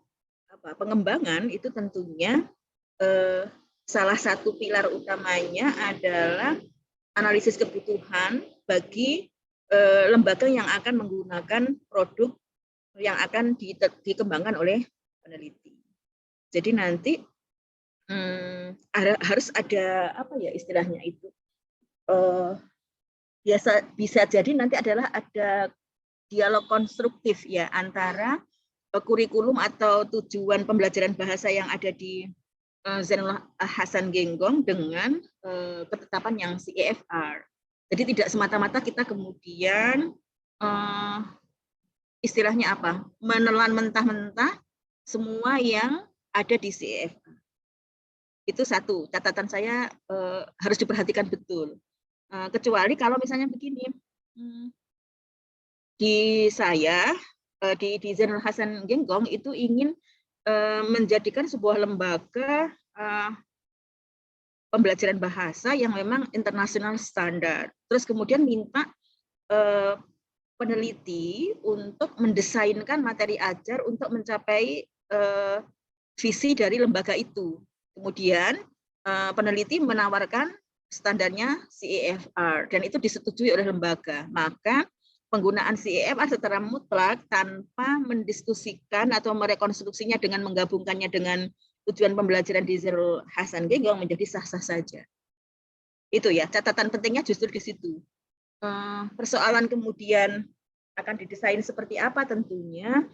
pengembangan itu tentunya salah satu pilar utamanya adalah analisis kebutuhan bagi lembaga yang akan menggunakan produk yang akan dikembangkan oleh peneliti. Jadi nanti harus ada apa ya istilahnya itu bisa jadi nanti adalah ada dialog konstruktif ya antara kurikulum atau tujuan pembelajaran bahasa yang ada di Zainul Hasan Genggong dengan ketetapan yang CEFR. Jadi tidak semata-mata kita kemudian istilahnya apa menelan mentah-mentah semua yang ada di CEFR. Itu satu catatan saya harus diperhatikan betul. Kecuali kalau misalnya begini, di Zainul Hasan Genggong itu ingin menjadikan sebuah lembaga pembelajaran bahasa yang memang internasional standar. Terus kemudian minta peneliti untuk mendesainkan materi ajar untuk mencapai visi dari lembaga itu. Kemudian peneliti menawarkan standarnya CEFR dan itu disetujui oleh lembaga. Maka penggunaan CEFR secara mutlak tanpa mendiskusikan atau merekonstruksinya dengan menggabungkannya dengan tujuan pembelajaran di Zainul Hasan Genggong menjadi sah-sah saja. Itu ya, catatan pentingnya justru di situ. Persoalan kemudian akan didesain seperti apa tentunya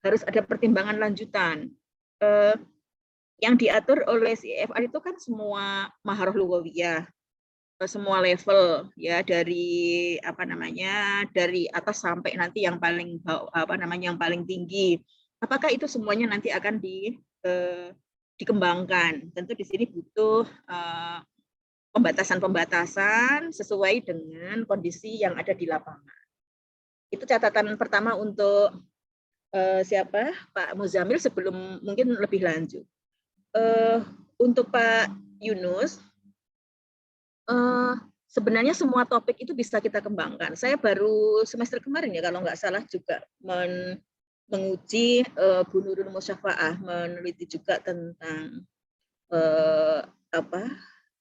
harus ada pertimbangan lanjutan. Yang diatur oleh CEFR itu kan semua maharah lugawiyah, semua level ya dari dari atas sampai nanti yang paling yang paling tinggi. Apakah itu semuanya nanti akan dikembangkan? Tentu di sini butuh pembatasan-pembatasan sesuai dengan kondisi yang ada di lapangan. Itu catatan pertama untuk Pak Muzamil sebelum mungkin lebih lanjut. Untuk Pak Yunus, sebenarnya semua topik itu bisa kita kembangkan. Saya baru semester kemarin ya kalau nggak salah juga menguji Bu Nurul Musyafa'ah, meneliti juga tentang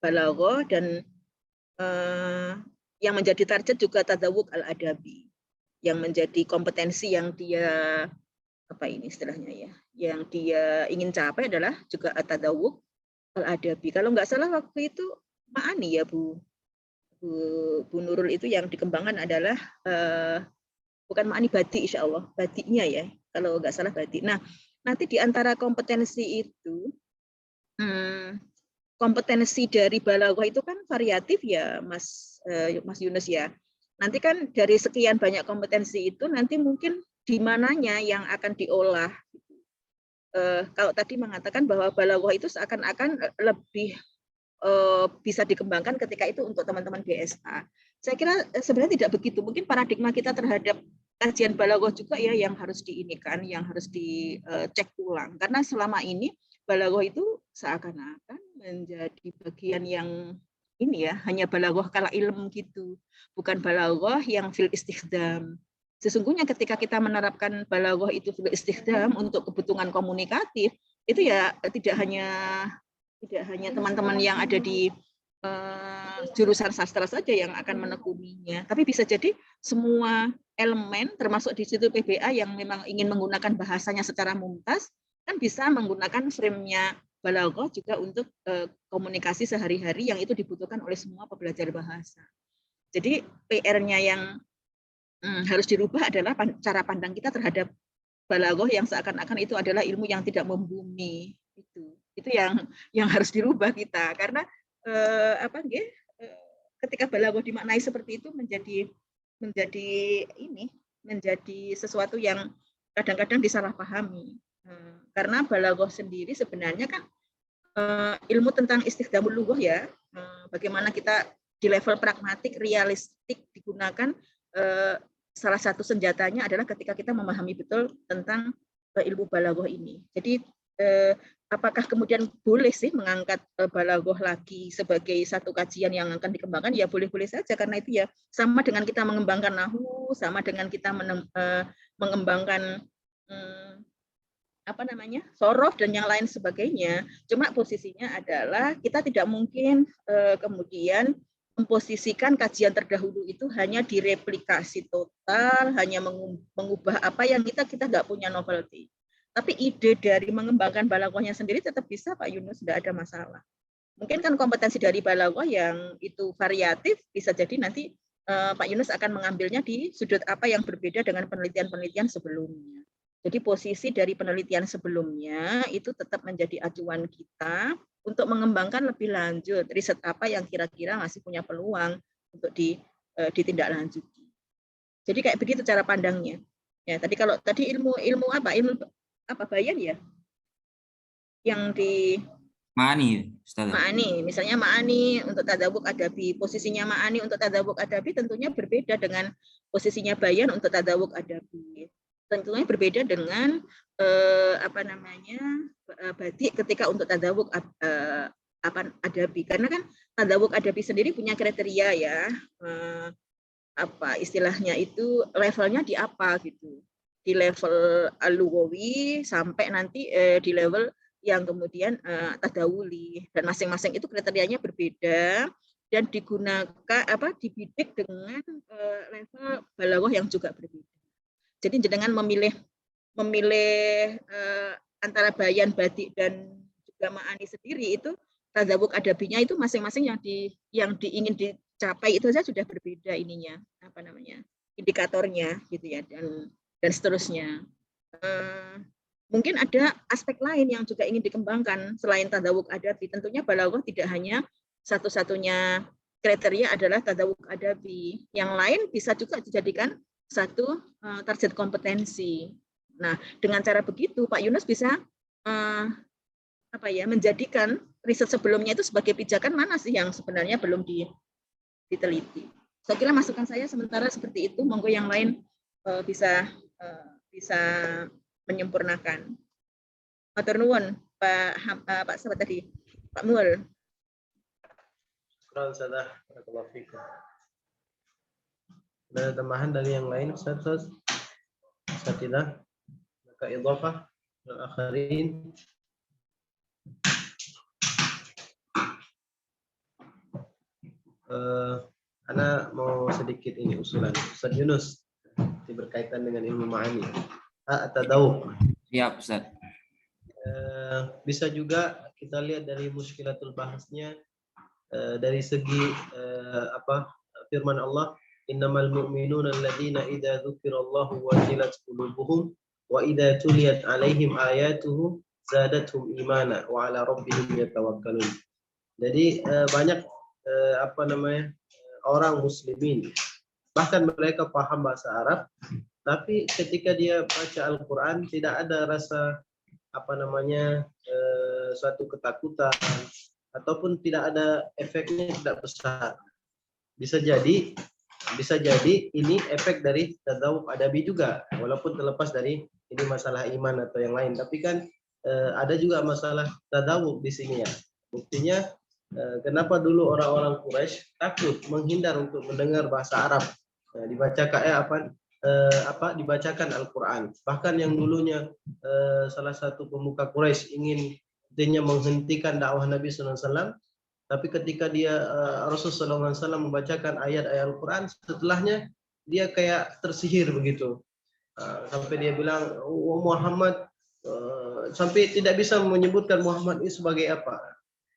balaghah dan yang menjadi target juga tadzawuq al-adabi, yang menjadi kompetensi yang dia apa ini istilahnya ya, yang dia ingin capai adalah juga at-tadawwuq al-adabi. Kalau nggak salah waktu itu Ma'ani ya Bu Nurul, itu yang dikembangkan adalah bukan Ma'ani, Badi, insya Allah Badinya ya, kalau nggak salah Badi. Nah, nanti di antara kompetensi itu, kompetensi dari balaghah itu kan variatif ya Mas Yunus ya. Nanti kan dari sekian banyak kompetensi itu nanti mungkin di mananya yang akan diolah. Kalau tadi mengatakan bahwa balaghah itu seakan-akan lebih bisa dikembangkan ketika itu untuk teman-teman BSA. Saya kira sebenarnya tidak begitu. Mungkin paradigma kita terhadap kajian balaghah juga ya yang harus diinikan, yang harus dicek ulang. Karena selama ini balaghah itu seakan-akan menjadi bagian yang ini ya, hanya balaghah kala ilm gitu. Bukan balaghah yang fil istikhdam. Sesungguhnya ketika kita menerapkan balaghah itu fil istikhdam untuk kebutuhan komunikatif, itu ya tidak hanya teman-teman yang ada di jurusan sastra saja yang akan menekuninya, tapi bisa jadi semua elemen termasuk di situ PBA yang memang ingin menggunakan bahasanya secara mumtaz kan bisa menggunakan frame-nya balaghah juga untuk komunikasi sehari-hari yang itu dibutuhkan oleh semua pembelajar bahasa. Jadi PR-nya yang harus dirubah adalah cara pandang kita terhadap balaghah yang seakan-akan itu adalah ilmu yang tidak membumi. Itu yang harus dirubah kita, karena ketika balaghah dimaknai seperti itu menjadi sesuatu yang kadang-kadang disalahpahami, karena balaghah sendiri sebenarnya kan ilmu tentang istikhdamul lughah ya, bagaimana kita di level pragmatik realistik digunakan, salah satu senjatanya adalah ketika kita memahami betul tentang ilmu balaghah ini. Jadi apakah kemudian boleh sih mengangkat balaghah lagi sebagai satu kajian yang akan dikembangkan? Ya boleh-boleh saja, karena itu ya sama dengan kita mengembangkan nahwu, sama dengan kita mengembangkan sorof dan yang lain sebagainya. Cuma posisinya adalah kita tidak mungkin kemudian memposisikan kajian terdahulu itu hanya direplikasi total, hanya mengubah apa yang kita nggak punya novelty. Tapi ide dari mengembangkan balaghahnya sendiri tetap bisa Pak Yunus, tidak ada masalah. Mungkin kan kompetensi dari balaghah yang itu variatif, bisa jadi nanti Pak Yunus akan mengambilnya di sudut apa yang berbeda dengan penelitian-penelitian sebelumnya. Jadi posisi dari penelitian sebelumnya itu tetap menjadi acuan kita untuk mengembangkan lebih lanjut riset apa yang kira-kira masih punya peluang untuk ditindaklanjuti. Jadi kayak begitu cara pandangnya. Ya, tadi ilmu bayan ya, yang di Ma'ani, Ustaz. Ma'ani, misalnya Ma'ani untuk tadawwuq adabi, posisinya Ma'ani untuk tadawwuq adabi tentunya berbeda dengan posisinya bayan untuk tadawwuq adabi. Tentunya berbeda dengan Badi ketika untuk tadawwuq adabi, karena kan tadawwuq adabi sendiri punya kriteria ya, istilahnya itu levelnya di apa gitu. Di level al-lughawi sampai nanti di level yang kemudian tadawuli, dan masing-masing itu kriterianya berbeda dan digunakan dibidik dengan level balaghah yang juga berbeda. Jadi jenengan memilih antara bayan, badik dan juga ma'ani sendiri, itu tadawwuq adabinya itu masing-masing yang ingin dicapai itu saja sudah berbeda ininya, indikatornya gitu ya, dan seterusnya. Mungkin ada aspek lain yang juga ingin dikembangkan selain tadawwuq adabi. Tentunya balaghah tidak hanya satu-satunya kriteria adalah tadawwuq adabi. Yang lain bisa juga dijadikan satu target kompetensi. Nah, dengan cara begitu Pak Yunus bisa menjadikan riset sebelumnya itu sebagai pijakan mana sih yang sebenarnya belum diteliti. Saya kira masukan saya sementara seperti itu. Monggo yang lain bisa menyempurnakan. Matur nuwun Pak sahabat tadi, Pak Mul. Ada tambahan dari yang lain, Ustaz? Tidak. Maka idhafah al-akharin. Ana mau sedikit ini usulan Ustaz Yunus berkaitan dengan ilmu ma'ani. at-tadawuq. Siap, Ustaz. Bisa juga kita lihat dari muskilatul bahasnya dari segi firman Allah, innamal mu'minuna alladziina idza dzukirallahu wajilat qulubuhum wa idza tuliyat 'alaihim ayatuhu zadatuhum imana wa 'ala rabbihim yatawakkalun. Jadi banyak orang muslimin bahkan mereka paham bahasa Arab, tapi ketika dia baca Al-Qur'an tidak ada rasa suatu ketakutan ataupun tidak ada efeknya, tidak besar. Bisa jadi ini efek dari tadawuq adabi juga, walaupun terlepas dari ini masalah iman atau yang lain, tapi kan ada juga masalah tadawuq di sini ya. Buktinya kenapa dulu orang-orang Quraisy takut, menghindar untuk mendengar bahasa Arab. Dibacakan Al-Quran. Bahkan yang dulunya salah satu pemuka Quraisy ingin intinya menghentikan dakwah Nabi SAW, tapi ketika dia Rasulullah SAW membacakan ayat-ayat Al-Quran, setelahnya dia kayak tersihir begitu, sampai dia bilang, oh, Muhammad, sampai tidak bisa menyebutkan Muhammad ini sebagai apa.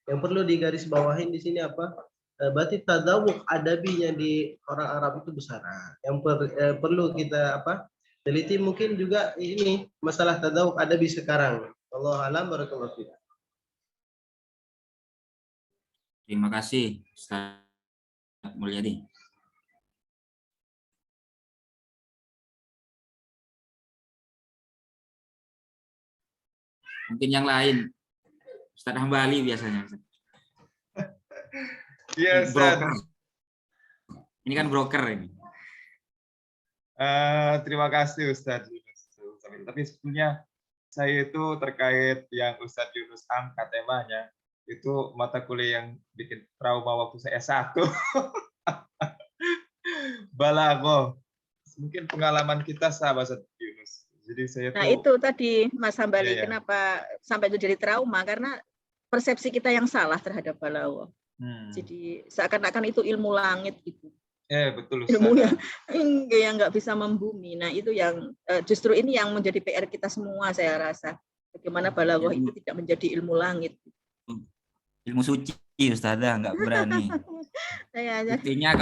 Yang perlu digarisbawahi di sini apa? Berarti tadawuq adabinya di orang Arab itu besar. Yang perlu kita teliti mungkin juga ini masalah tadawuq adabi sekarang. Wallahu a'lam, barakallahu fiik. Terima kasih, Ustaz Mulyadi. Mungkin yang lain, Ustaz Hambali biasanya. Iya, Ustaz. Ini kan broker ini. Terima kasih Ustaz Yunus. Tapi sebetulnya saya itu terkait yang Ustaz Yunus angkat temanya, itu mata kuliah yang bikin trauma waktu saya S1. Balaghah. Mungkin pengalaman kita sama Ustaz Yunus. Jadi saya itu tadi Mas Hambali, iya. Kenapa sampai itu jadi trauma? Karena persepsi kita yang salah terhadap balaghah. Jadi seakan-akan itu ilmu langit gitu. Betul. Ilmu yang nggak bisa membumi. Nah itu yang justru ini yang menjadi PR kita semua, saya rasa. Bagaimana balaghah itu tidak menjadi ilmu langit. Ilmu suci, Ustazah, nggak berani. Buktinya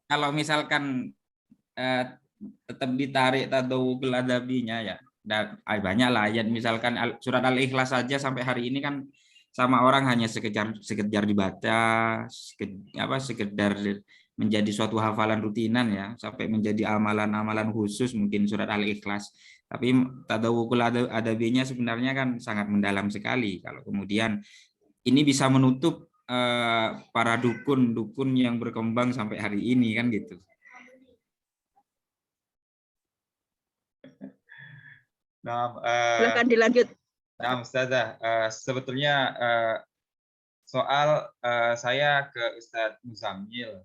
kalau misalkan tetap ditarik tadawuqul adabinya ya, banyak lah ayat, misalkan surat Al-Ikhlas saja sampai hari ini kan sama orang hanya sekedar dibaca, sekedar menjadi suatu hafalan rutinan ya, sampai menjadi amalan-amalan khusus mungkin surat Al-Ikhlas. Tapi tadawuqul adabinya sebenarnya kan sangat mendalam sekali. Kalau kemudian ini bisa menutup para dukun yang berkembang sampai hari ini kan gitu. Silakan dilanjut. Nah, Ustazah, sebetulnya soal saya ke Ustadz Muzammil,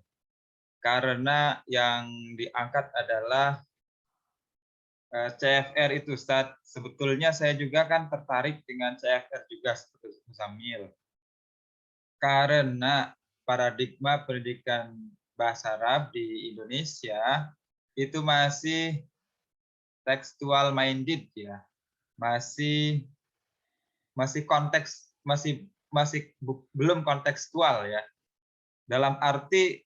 karena yang diangkat adalah CFR itu, Ustadz. Sebetulnya saya juga kan tertarik dengan CFR juga seperti Muzammil, karena paradigma pendidikan bahasa Arab di Indonesia itu masih tekstual minded ya, masih konteks, belum kontekstual ya. Dalam arti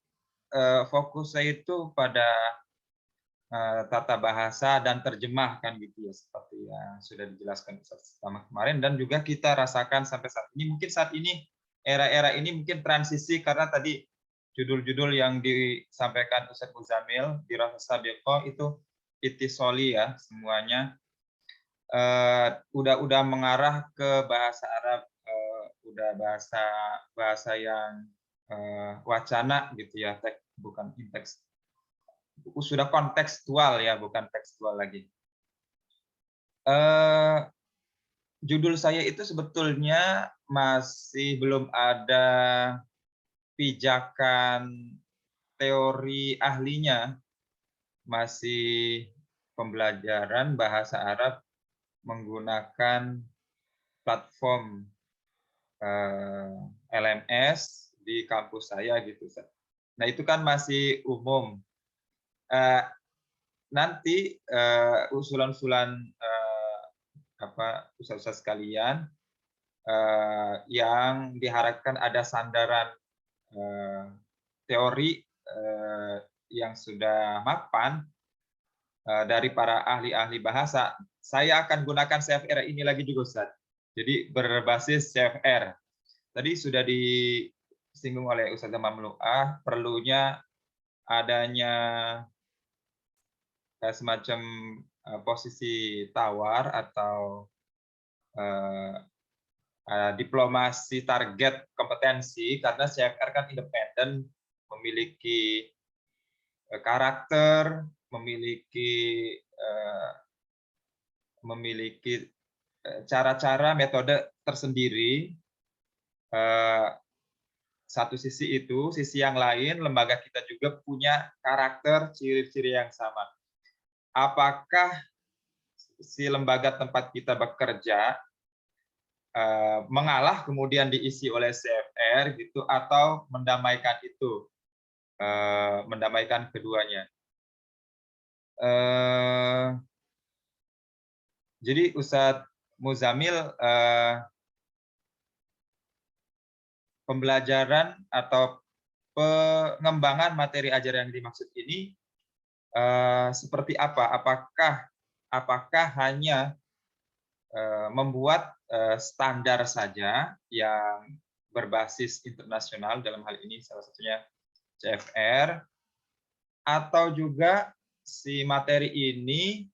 fokus saya itu pada tata bahasa dan terjemah kan gitu ya, seperti yang sudah dijelaskan sama kemarin dan juga kita rasakan sampai saat ini. Mungkin saat ini era-era ini mungkin transisi, karena tadi judul-judul yang disampaikan Ustadz Muzammil di Rasa Sabiqah itu itisoli ya, semuanya udah mengarah ke bahasa Arab, udah bahasa yang wacana gitu ya, bukan teks, sudah kontekstual ya, bukan tekstual lagi. Judul saya itu sebetulnya masih belum ada pijakan teori ahlinya, masih pembelajaran bahasa Arab menggunakan platform LMS di kampus saya gitu. Nah itu kan masih umum. Nanti usulan-usulan ustaz-ustaz sekalian, yang diharapkan ada sandaran teori yang sudah mapan dari para ahli-ahli bahasa. Saya akan gunakan CFR ini lagi juga, Ustaz. Jadi berbasis CFR. Tadi sudah disinggung oleh Ustaz Mamluah, perlunya adanya semacam posisi tawar atau diplomasi target kompetensi, karena CFR kan independen, memiliki karakter, memiliki cara-cara, metode tersendiri. Satu sisi itu, sisi yang lain, lembaga kita juga punya karakter, ciri-ciri yang sama. Apakah si lembaga tempat kita bekerja mengalah kemudian diisi oleh CFR gitu, atau mendamaikan itu, mendamaikan keduanya? Jadi Ustadz Muzamil, pembelajaran atau pengembangan materi ajar yang dimaksud ini seperti apa? Apakah hanya membuat standar saja yang berbasis internasional, dalam hal ini salah satunya CFR, atau juga si materi ini,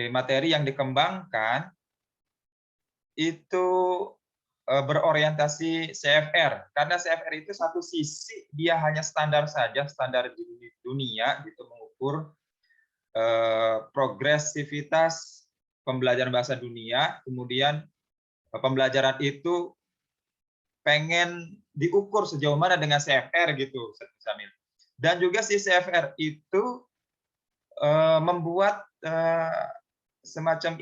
materi yang dikembangkan itu berorientasi CFR, karena CFR itu satu sisi dia hanya standar saja, standar di dunia gitu, mengukur progresivitas pembelajaran bahasa dunia, kemudian pembelajaran itu pengen diukur sejauh mana dengan CFR gitu, Samil. Dan juga si CFR itu membuat semacam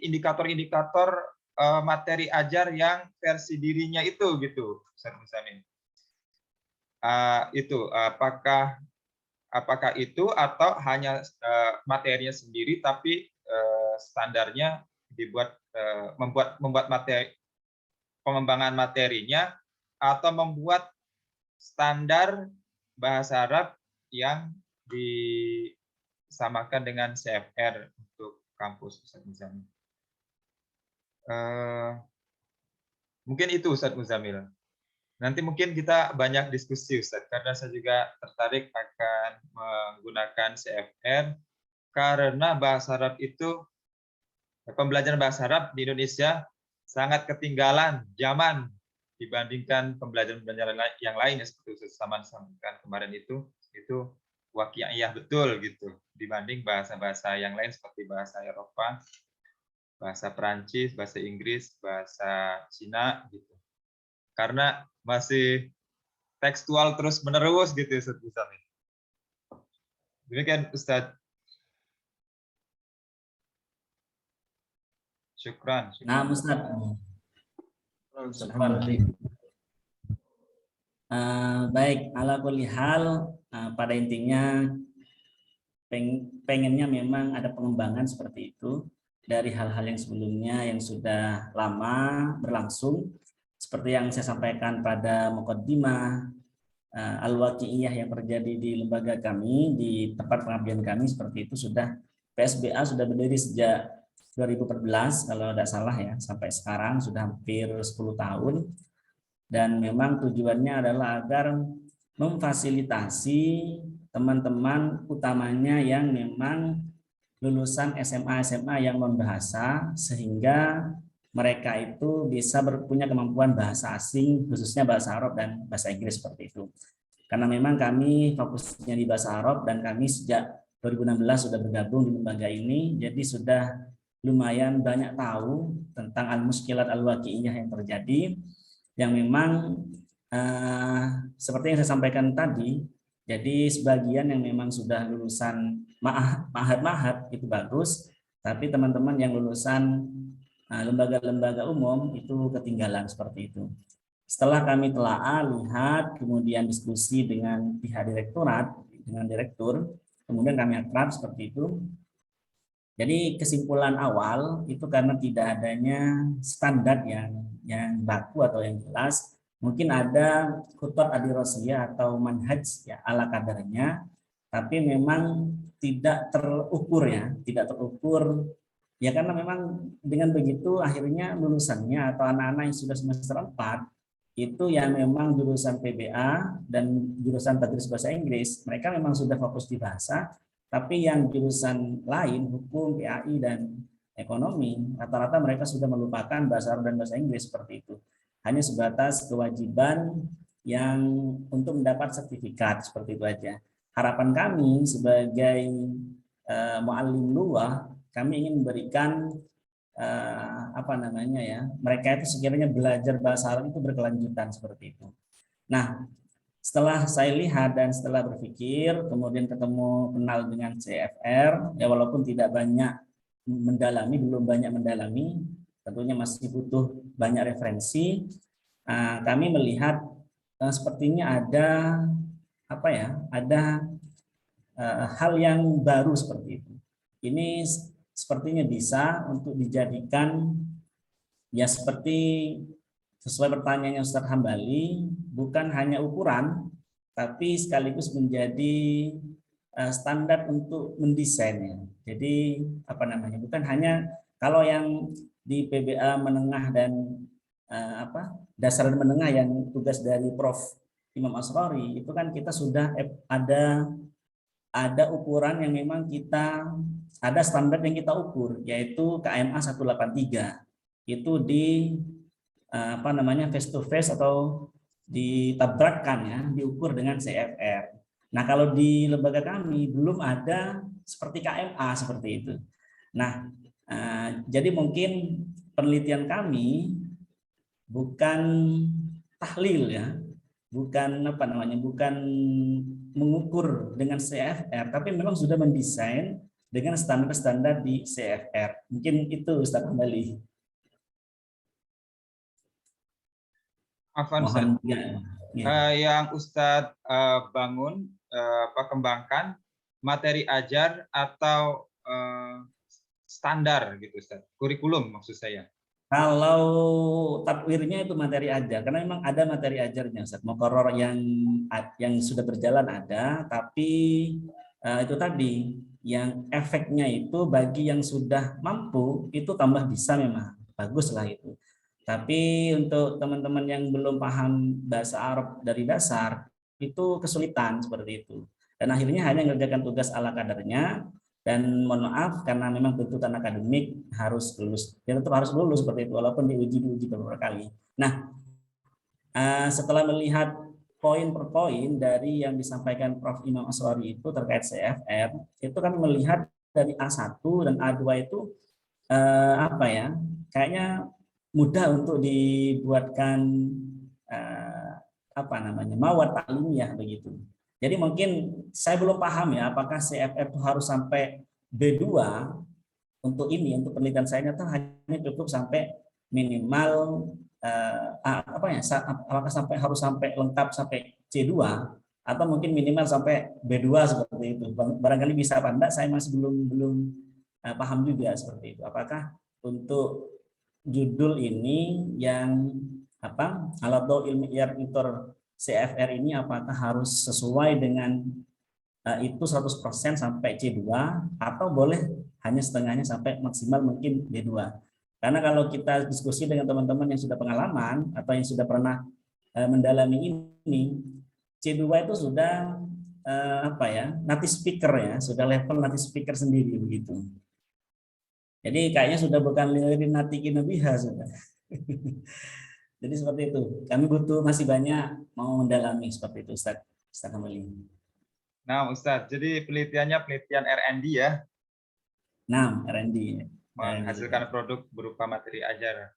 indikator-indikator materi ajar yang versi dirinya itu gitu, Ustaz Muzamin. Itu apakah itu atau hanya materinya sendiri, tapi standarnya dibuat membuat materi, pengembangan materinya, atau membuat standar bahasa Arab yang disamakan dengan CFR untuk kampus, Ustaz Muzamin. Mungkin itu, Ustaz Muzamil. Nanti mungkin kita banyak diskusi, Ustaz, karena saya juga tertarik akan menggunakan CFR, karena bahasa Arab itu, pembelajaran bahasa Arab di Indonesia sangat ketinggalan zaman dibandingkan pembelajaran yang lain, seperti Ustaz Saman sampaikan kemarin itu waqi'iyah betul gitu, dibanding bahasa-bahasa yang lain seperti bahasa Eropa, bahasa Perancis, bahasa Inggris, bahasa Cina gitu. Karena masih tekstual terus-menerus gitu, Ustaz Muzamin. Demikian, Ustaz. Syukran. Nah, Ustaz. Baik, ala kulli hal, pada intinya pengennya memang ada pengembangan seperti itu dari hal-hal yang sebelumnya yang sudah lama berlangsung, seperti yang saya sampaikan pada muqaddimah al-waqi'iyah yang terjadi di lembaga kami, di tempat pengabdian kami, seperti itu sudah, PSBA sudah berdiri sejak 2014 kalau tidak salah ya, sampai sekarang sudah hampir 10 tahun. Dan memang tujuannya adalah agar memfasilitasi teman-teman utamanya yang memang lulusan SMA yang membahasa, sehingga mereka itu bisa punya kemampuan bahasa asing, khususnya bahasa Arab dan bahasa Inggris seperti itu. Karena memang kami fokusnya di bahasa Arab, dan kami sejak 2016 sudah bergabung di lembaga ini, jadi sudah lumayan banyak tahu tentang al-muskilat al-waqi'iyah yang terjadi, yang memang seperti yang saya sampaikan tadi, jadi sebagian yang memang sudah lulusan ma'had itu bagus, tapi teman-teman yang lulusan lembaga-lembaga umum itu ketinggalan seperti itu. Setelah kami telaah, lihat, kemudian diskusi dengan pihak direktorat, dengan direktur, kemudian kami akrab seperti itu, Jadi kesimpulan awal itu karena tidak adanya standar yang baku atau yang jelas, mungkin ada khutbah adi-rasliyah atau manhaj ya ala kadarnya, tapi memang tidak terukur ya, tidak terukur ya, karena memang dengan begitu akhirnya lulusannya atau anak-anak yang sudah semester 4 itu yang memang jurusan PBA dan jurusan tadris bahasa Inggris, mereka memang sudah fokus di bahasa, tapi yang jurusan lain, hukum, PAI, dan ekonomi, rata-rata mereka sudah melupakan bahasa Arab dan bahasa Inggris seperti itu. Hanya sebatas kewajiban yang untuk mendapat sertifikat, seperti itu aja. Harapan kami sebagai muallim lughah, kami ingin memberikan mereka itu sekiranya belajar bahasa Arab itu berkelanjutan seperti itu. Nah, setelah saya lihat dan setelah berpikir, kemudian kenal dengan CFR, ya walaupun tidak banyak mendalami, belum banyak mendalami, tentunya masih butuh banyak referensi. Kami melihat sepertinya ada hal yang baru seperti itu. Ini sepertinya bisa untuk dijadikan ya seperti sesuai pertanyaannya Ustaz Hambali, bukan hanya ukuran, tapi sekaligus menjadi standar untuk mendesainnya. Jadi bukan hanya kalau yang di PBA menengah dan dasar dan menengah yang tugas dari Prof. Imam Asrori itu kan kita sudah ada ukuran yang memang kita ada standar yang kita ukur, yaitu KMA 183. Itu di face to face atau ditabrakkan ya, diukur dengan CFR. Nah, kalau di lembaga kami belum ada seperti KMA seperti itu. Nah, jadi mungkin penelitian kami bukan tahlil ya, bukan bukan mengukur dengan CFR, tapi memang sudah mendesain dengan standar-standar di CFR. Mungkin itu Ustaz kembali. Afwan, Ustaz. Yang Ustadz bangun, kembangkan materi ajar atau standar gitu, Ustadz. Kurikulum maksud saya. Kalau takwirnya itu materi ajar, karena memang ada materi ajarnya, Ustadz. Muqarrar yang sudah berjalan ada, tapi itu tadi yang efeknya itu bagi yang sudah mampu itu tambah bisa, memang bagus lah itu. Tapi untuk teman-teman yang belum paham bahasa Arab dari dasar, itu kesulitan seperti itu. Dan akhirnya hanya mengerjakan tugas ala kadarnya, dan mohon maaf karena memang tuntutan akademik harus lulus. Ya tetap harus lulus seperti itu, walaupun diuji beberapa kali. Nah, setelah melihat poin per poin dari yang disampaikan Prof. Imam Asrori itu terkait CFR, itu kami melihat dari A1 dan A2 itu kayaknya mudah untuk dibuatkan mawad ta'limiyah begitu. Jadi mungkin saya belum paham ya apakah CFR itu harus sampai B2 untuk penelitian saya itu hanya cukup sampai minimal apakah harus sampai lengkap sampai C2 atau mungkin minimal sampai B2 seperti itu. Barangkali bisa apa enggak, saya masih belum paham juga seperti itu. Apakah untuk judul ini yang Alat Ilmiah Inter CFR ini apakah harus sesuai dengan itu 100% sampai C2 atau boleh hanya setengahnya sampai maksimal mungkin B2. Karena kalau kita diskusi dengan teman-teman yang sudah pengalaman atau yang sudah pernah mendalami ini, C2 itu sudah native speaker ya, sudah level native speaker sendiri begitu. Jadi kayaknya sudah bukan lirin natikin nabiha sudah. Jadi seperti itu. Kami masih banyak mau mendalami seperti itu, Ustaz kembali. Nah, Ustaz, jadi penelitiannya penelitian R&D ya? Nah, R&D. Menghasilkan produk berupa materi ajar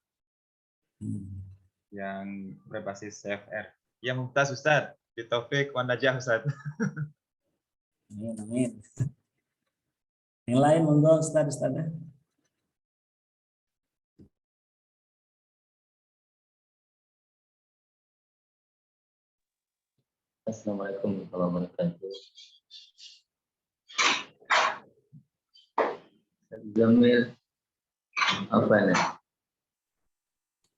yang berbasis CFR. Ya, mumtaz Ustaz. Bitaufik wa najah Ustaz. Amin. Yang lain monggo Ustaz. Assalamualaikum warahmatullahi wabarakatuh. Zamil apa nih?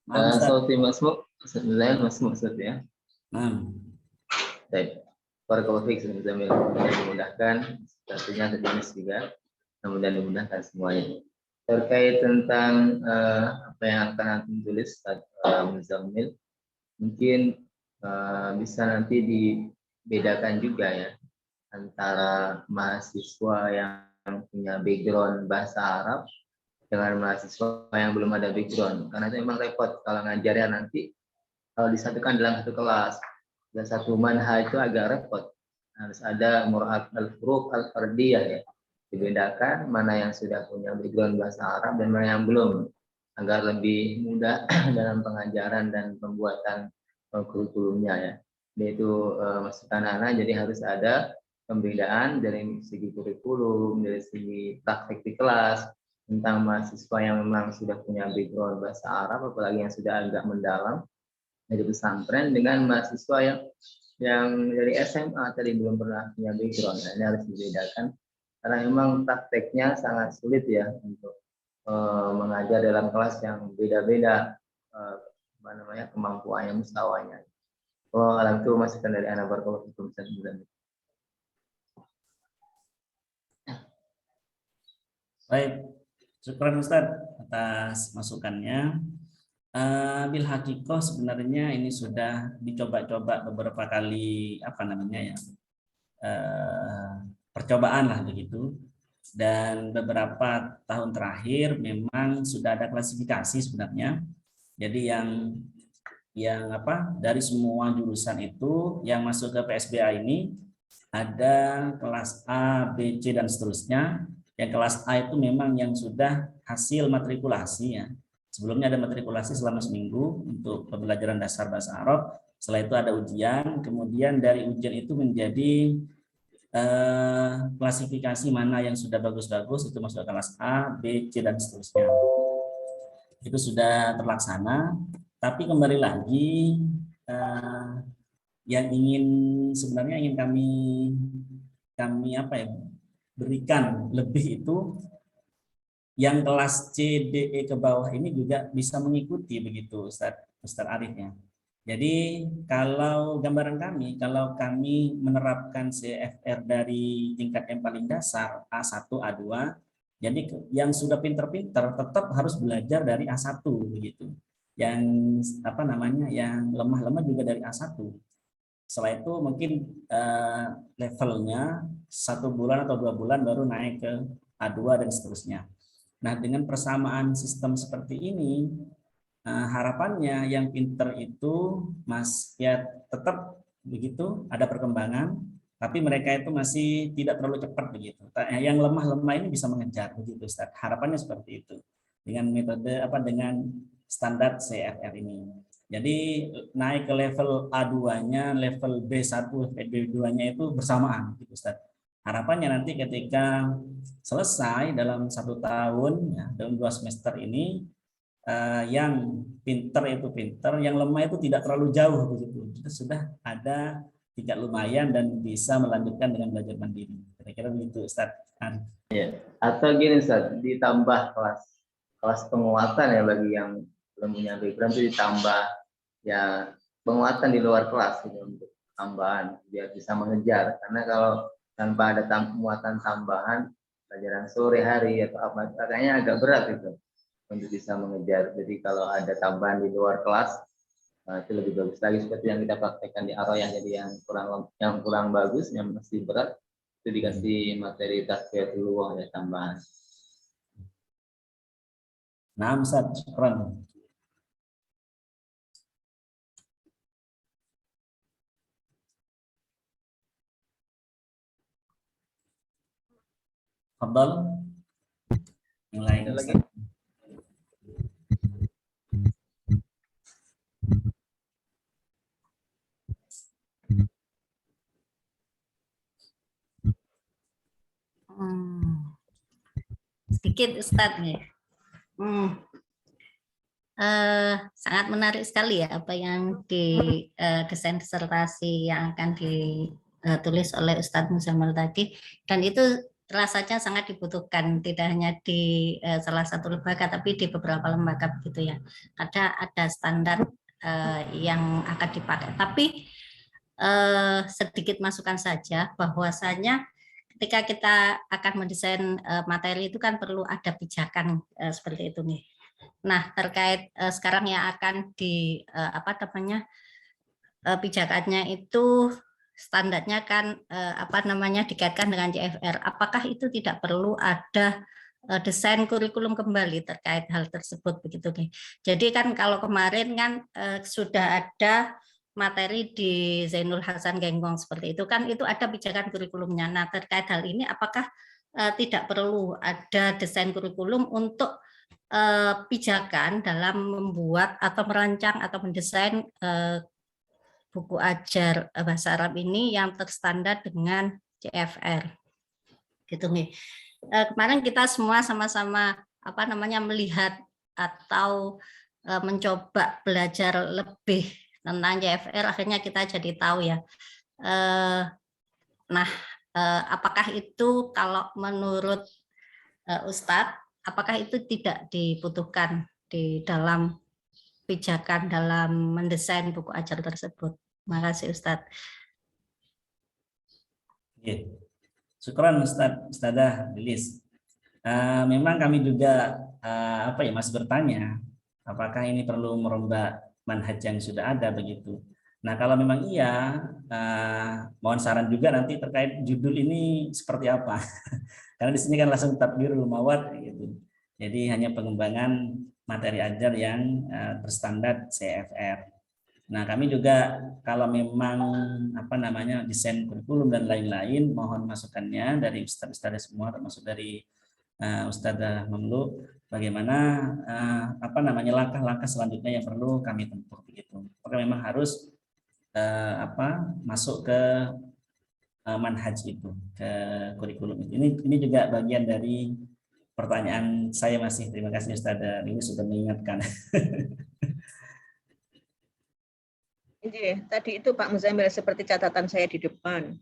Nah, Ustaz. Sauti masmuk, Zain masmuk Ustaz ya. Nah, Baik. Barakallahu fiik Zamil. Mudah dimudahkan, artinya terjenis juga. Mudah dimudahkan semuanya. Terkait tentang apa yang akan antum tulis Muzammil, mungkin bisa nanti dibedakan juga ya antara mahasiswa yang punya background bahasa Arab dengan mahasiswa yang belum ada background, karena itu memang repot kalau ngajarnya nanti kalau disatukan dalam satu kelas dan satu manhaj itu agak repot. Harus ada muraat al-furuq al-fardiyah ya, dibedakan mana yang sudah punya background bahasa Arab dan mana yang belum, agar lebih mudah dalam pengajaran dan pembuatan kurikulumnya ya. Itu masukan anak, jadi harus ada pembedaan dari segi kurikulum, dari segi praktek di kelas tentang mahasiswa yang memang sudah punya background bahasa Arab, apalagi yang sudah agak mendalam dari pesantren, dengan mahasiswa yang dari SMA tadi belum pernah punya background. Nah, ini harus dibedakan karena memang prakteknya sangat sulit ya untuk mengajar dalam kelas yang beda-beda kemampuannya, mustawanya. Oh, alam itu masukan dari anak barakallahu fikum. baik. Syukran Ustaz atas masukannya. Bil hakikoh sebenarnya ini sudah dicoba-coba beberapa kali percobaan lah begitu, dan beberapa tahun terakhir memang sudah ada klasifikasi sebenarnya. Jadi yang dari semua jurusan itu yang masuk ke PSBA ini ada kelas A, B, C dan seterusnya. Yang kelas A itu memang yang sudah hasil matrikulasi ya. Sebelumnya ada matrikulasi selama seminggu untuk pembelajaran dasar bahasa Arab. Setelah itu ada ujian, kemudian dari ujian itu menjadi klasifikasi mana yang sudah bagus-bagus, itu masuk ke kelas A, B, C dan seterusnya. Itu sudah terlaksana, tapi kembali lagi yang sebenarnya ingin kami berikan lebih itu yang kelas C, D, E ke bawah ini juga bisa mengikuti begitu Ustaz Arif ya. Jadi kalau gambaran kami, kalau kami menerapkan CFR dari tingkat yang paling dasar A1, A2, jadi yang sudah pinter-pinter tetap harus belajar dari A1 begitu. Yang yang lemah-lemah juga dari A1. Setelah itu mungkin levelnya 1 bulan atau 2 bulan baru naik ke A2 dan seterusnya. Nah, dengan persamaan sistem seperti ini, harapannya yang pinter itu tetap begitu ada perkembangan, tapi mereka itu masih tidak terlalu cepat begitu. Yang lemah-lemah ini bisa mengejar begitu, Ustaz. Harapannya seperti itu dengan metode dengan standar CFR ini. Jadi naik ke level A2-nya, level B1, B2-nya itu bersamaan gitu, Ustaz. Harapannya nanti ketika selesai dalam 1 tahun ya, dalam 2 semester ini yang pinter itu pinter, yang lemah itu tidak terlalu jauh begitu. Itu sudah ada tingkat lumayan dan bisa melanjutkan dengan belajar mandiri. Kira-kira begitu Ustaz. Ya. Atau gini Ustaz, ditambah kelas penguatan ya bagi yang belum punya background, itu ditambah ya penguatan di luar kelas gitu, untuk tambahan biar bisa mengejar. Karena kalau tanpa ada muatan tambahan pelajaran sore hari atau apa, kayaknya agak berat itu untuk bisa mengejar. Jadi kalau ada tambahan di luar kelas itu lebih bagus lagi, seperti yang kita praktekkan di Aroyah. Jadi yang kurang bagus, yang masih berat itu dikasih materi tasfiyatul lughah ya, tambahan. Nah, Ustaz, syukran. Fadhal. Yang lain lagi. Sedikit Ustadz nih. Sangat menarik sekali ya apa yang di desain disertasi yang akan ditulis oleh Ustadz Muzammil tadi, dan itu rasanya sangat dibutuhkan, tidak hanya di salah satu lembaga, tapi di beberapa lembaga begitu ya. Ada standar yang akan dipakai. Tapi sedikit masukan saja, bahwasanya ketika kita akan mendesain materi itu kan perlu ada pijakan seperti itu nih. Nah, terkait sekarang yang akan di pijakannya itu standarnya kan dikaitkan dengan CFR. Apakah itu tidak perlu ada desain kurikulum kembali terkait hal tersebut begitu nih. Jadi kan kalau kemarin kan sudah ada materi di Zainul Hasan Genggong seperti itu kan, itu ada pijakan kurikulumnya. Nah, terkait hal ini apakah tidak perlu ada desain kurikulum untuk pijakan dalam membuat atau merancang atau mendesain buku ajar bahasa Arab ini yang terstandar dengan CFR gitu nih. Kemarin kita semua sama-sama melihat atau mencoba belajar lebih tentang CFR, akhirnya kita jadi tahu ya. Nah, apakah itu kalau menurut Ustadz, apakah itu tidak dibutuhkan di dalam pijakan dalam mendesain buku ajar tersebut? Terima kasih Ustadz. Syukran Ustadzah Lilis. Memang kami juga masih bertanya apakah ini perlu merombak manhaj yang sudah ada begitu. Nah, kalau memang iya, mohon saran juga nanti terkait judul ini seperti apa. Karena di sini kan langsung tatbirul mawad gitu. Jadi hanya pengembangan materi ajar yang berstandar CFR. Nah, kami juga kalau memang desain kurikulum dan lain-lain, mohon masukannya dari ustadz-ustadz semua, termasuk dari Ustadzah Mamlu, bagaimana langkah-langkah selanjutnya yang perlu kami tempuh begitu. Maka memang harus masuk ke manhaj itu, ke kurikulum itu. Ini juga bagian dari pertanyaan saya masih. Terima kasih Ustadzah, ini sudah mengingatkan. Tadi itu Pak Muzamil seperti catatan saya di depan.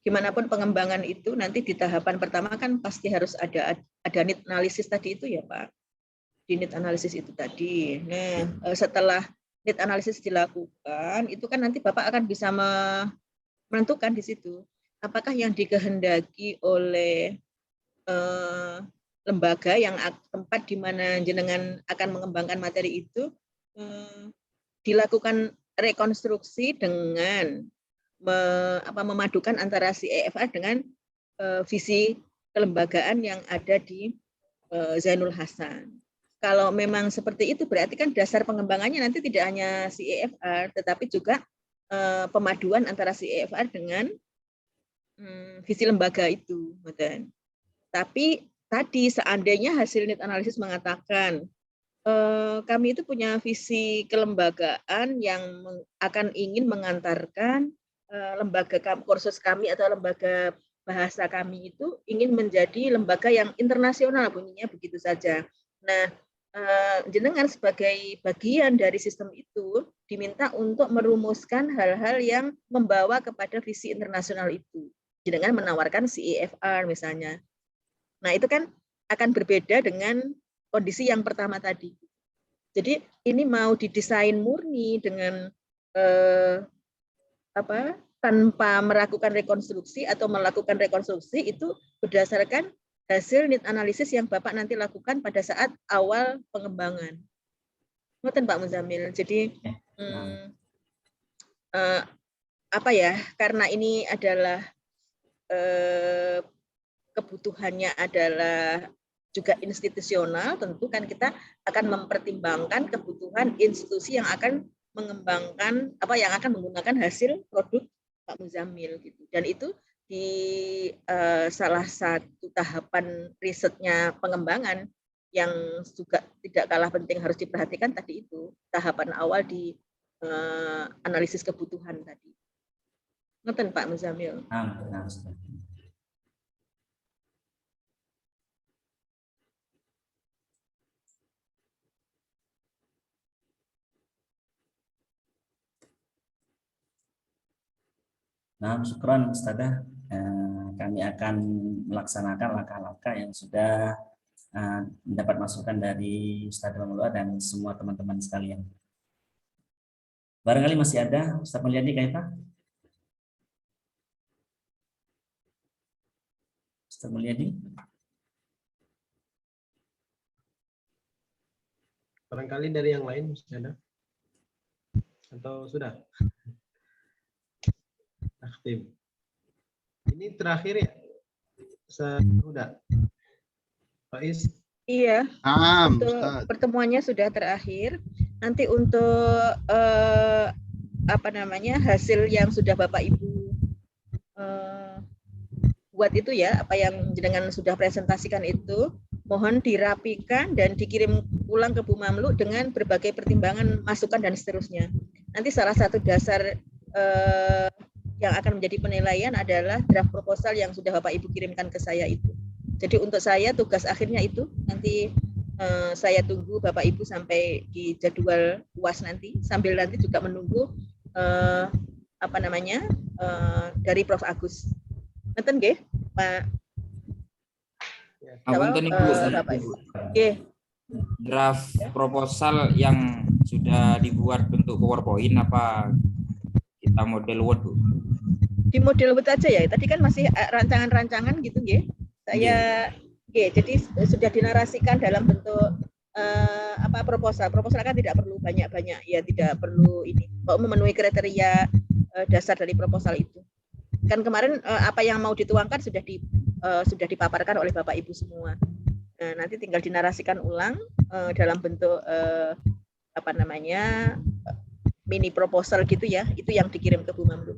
Gimana pun pengembangan itu nanti di tahapan pertama kan pasti harus ada need analisis tadi itu ya Pak. Di need analisis itu tadi. Nah, setelah need analisis dilakukan, itu kan nanti Bapak akan bisa menentukan di situ apakah yang dikehendaki oleh lembaga yang tempat di mana jenengan akan mengembangkan materi itu dilakukan rekonstruksi dengan memadukan antara CFR dengan visi kelembagaan yang ada di Zainul Hasan. Kalau memang seperti itu berarti kan dasar pengembangannya nanti tidak hanya CFR tetapi juga pemaduan antara CFR dengan visi lembaga itu. Tapi tadi seandainya hasil need analysis mengatakan kami itu punya visi kelembagaan yang akan ingin mengantarkan lembaga kursus kami atau lembaga bahasa kami itu ingin menjadi lembaga yang internasional, bunyinya begitu saja. Nah, jenengan sebagai bagian dari sistem itu diminta untuk merumuskan hal-hal yang membawa kepada visi internasional itu. Jenengan menawarkan CFR misalnya. Nah, itu kan akan berbeda dengan kondisi yang pertama tadi. Jadi ini mau didesain murni dengan tanpa melakukan rekonstruksi atau melakukan rekonstruksi itu berdasarkan hasil need analisis yang Bapak nanti lakukan pada saat awal pengembangan. Ngoten Pak Muzamil. Jadi karena ini adalah kebutuhannya adalah juga institusional, tentu kan kita akan mempertimbangkan kebutuhan institusi yang akan mengembangkan yang akan menggunakan hasil produk Pak Muzamil gitu. Dan itu di salah satu tahapan risetnya pengembangan yang juga tidak kalah penting harus diperhatikan tadi itu tahapan awal di analisis kebutuhan tadi. Ngoten Pak Muzamil. Nah, syukran Ustadzah. kami akan melaksanakan langkah-langkah yang sudah mendapat masukan dari Ustaz Mulua dan semua teman-teman sekalian. Barangkali masih ada Ustaz Mulyadi, Kaifa? Ustaz Mulyadi? Barangkali dari yang lain masih ada? Atau sudah? Aktif. Ini terakhir ya? Sudah. Faiz? Iya, untuk pertemuannya sudah terakhir. Nanti untuk hasil yang sudah Bapak Ibu buat itu ya, apa yang dengan sudah presentasikan itu, mohon dirapikan dan dikirim pulang ke Bu Mamlu dengan berbagai pertimbangan, masukan dan seterusnya. Nanti salah satu dasar yang akan menjadi penilaian adalah draft proposal yang sudah Bapak Ibu kirimkan ke saya itu. Jadi untuk saya tugas akhirnya itu nanti saya tunggu Bapak Ibu sampai di jadwal UAS nanti, sambil nanti juga menunggu dari Prof Agus. Ngerti nggih, Pak? Punten Ibu, Bapak Ibu. Nggih. Draft proposal yang sudah dibuat bentuk PowerPoint apa kita model Word, Bu? Di model Word aja ya. Tadi kan masih rancangan-rancangan gitu nggih. Saya jadi sudah dinarasikan dalam bentuk proposal. Proposal kan tidak perlu banyak-banyak ya, tidak perlu ini memenuhi kriteria dasar dari proposal itu. Kan kemarin apa yang mau dituangkan sudah dipaparkan oleh Bapak Ibu semua. Nah, nanti tinggal dinarasikan ulang dalam bentuk mini proposal gitu ya. Itu yang dikirim ke Bu Mamlu.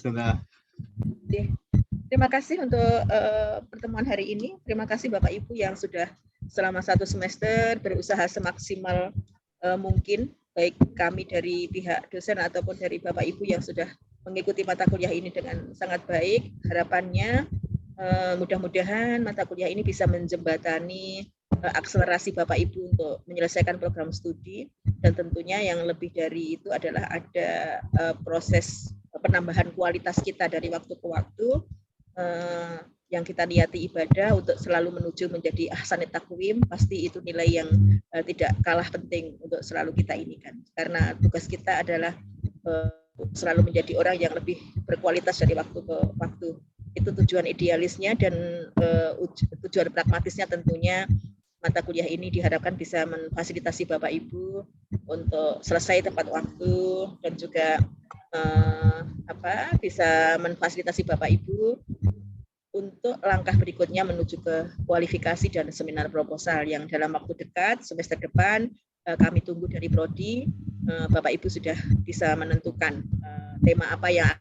Sudah. Terima kasih untuk pertemuan hari ini. Terima kasih Bapak Ibu yang sudah selama 1 semester berusaha semaksimal mungkin, baik kami dari pihak dosen ataupun dari Bapak Ibu yang sudah mengikuti mata kuliah ini dengan sangat baik. Harapannya mudah-mudahan mata kuliah ini bisa menjembatani akselerasi Bapak Ibu untuk menyelesaikan program studi, dan tentunya yang lebih dari itu adalah ada proses penambahan kualitas kita dari waktu ke waktu, yang kita niati ibadah untuk selalu menuju menjadi ahsanit takwim. Pasti itu nilai yang tidak kalah penting untuk selalu kita ini kan, karena tugas kita adalah selalu menjadi orang yang lebih berkualitas dari waktu ke waktu. Itu tujuan idealisnya, dan tujuan pragmatisnya tentunya mata kuliah ini diharapkan bisa memfasilitasi Bapak Ibu untuk selesai tepat waktu, dan juga bisa memfasilitasi Bapak Ibu untuk langkah berikutnya menuju ke kualifikasi dan seminar proposal yang dalam waktu dekat semester depan kami tunggu dari Prodi. Bapak Ibu sudah bisa menentukan tema apa yang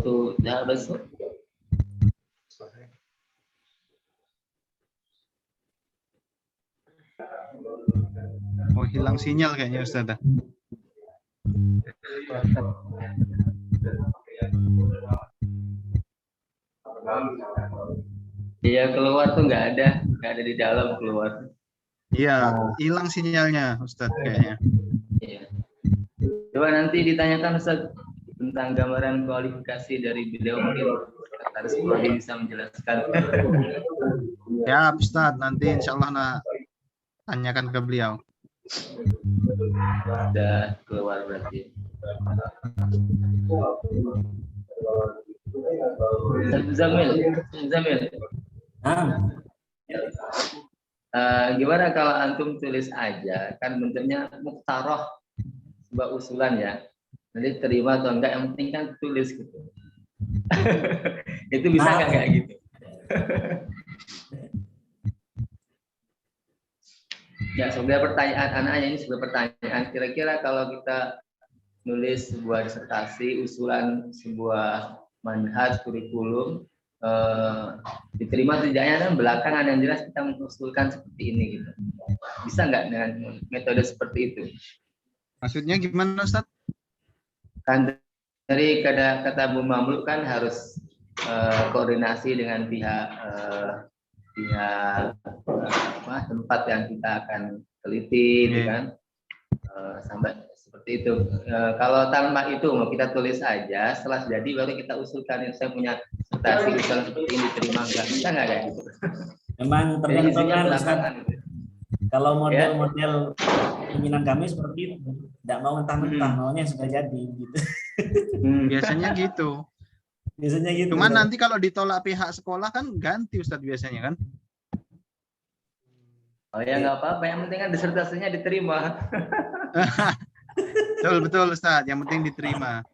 Itu dah besok. Oh, hilang sinyal kayaknya Ustaz. Iya, keluar tuh nggak ada di dalam, keluar. Iya, hilang sinyalnya Ustaz kayaknya. Iya. Coba nanti ditanyakan Ustaz tentang gambaran kualifikasi dari beliau, mungkin harus bisa menjelaskan. Ya Ustaz, nanti insya Allah tanyakan ke beliau. Sudah keluar berarti. Zamil. Gimana kalau antum tulis aja, kan bentuknya muktaroh, sebuah usulan ya. Nanti terima atau enggak, yang penting kan tulis gitu. Itu bisa nggak kayak gitu? Ya, sebenarnya pertanyaan anaknya ini sebuah pertanyaan. Kira-kira kalau kita nulis sebuah disertasi, usulan sebuah manhaj kurikulum, diterima tidaknya kan belakangan, yang jelas kita mengusulkan seperti ini gitu. Bisa nggak dengan metode seperti itu? Maksudnya gimana Ustaz? Kan dari kata Bu Mamluk kan harus koordinasi dengan pihak tempat yang kita akan teliti, gitu kan? Sampai seperti itu. Kalau tanpa itu mau kita tulis aja, setelah jadi baru kita usulkan. Saya punya disertasi usulan seperti ini, diterima nggak? Bisa nggak kayak gitu? Memang tergantung kan, Ustaz. Kalau Ya. model pimpinan kami seperti itu, tidak mau mentah-mentah, maunya sudah jadi gitu. Biasanya gitu. Biasanya gitu. Cuman Ustaz. nanti kalau ditolak pihak sekolah kan ganti Ustaz biasanya kan. Oh ya nggak apa-apa, yang penting kan disertasinya diterima. Betul Ustaz, yang penting diterima.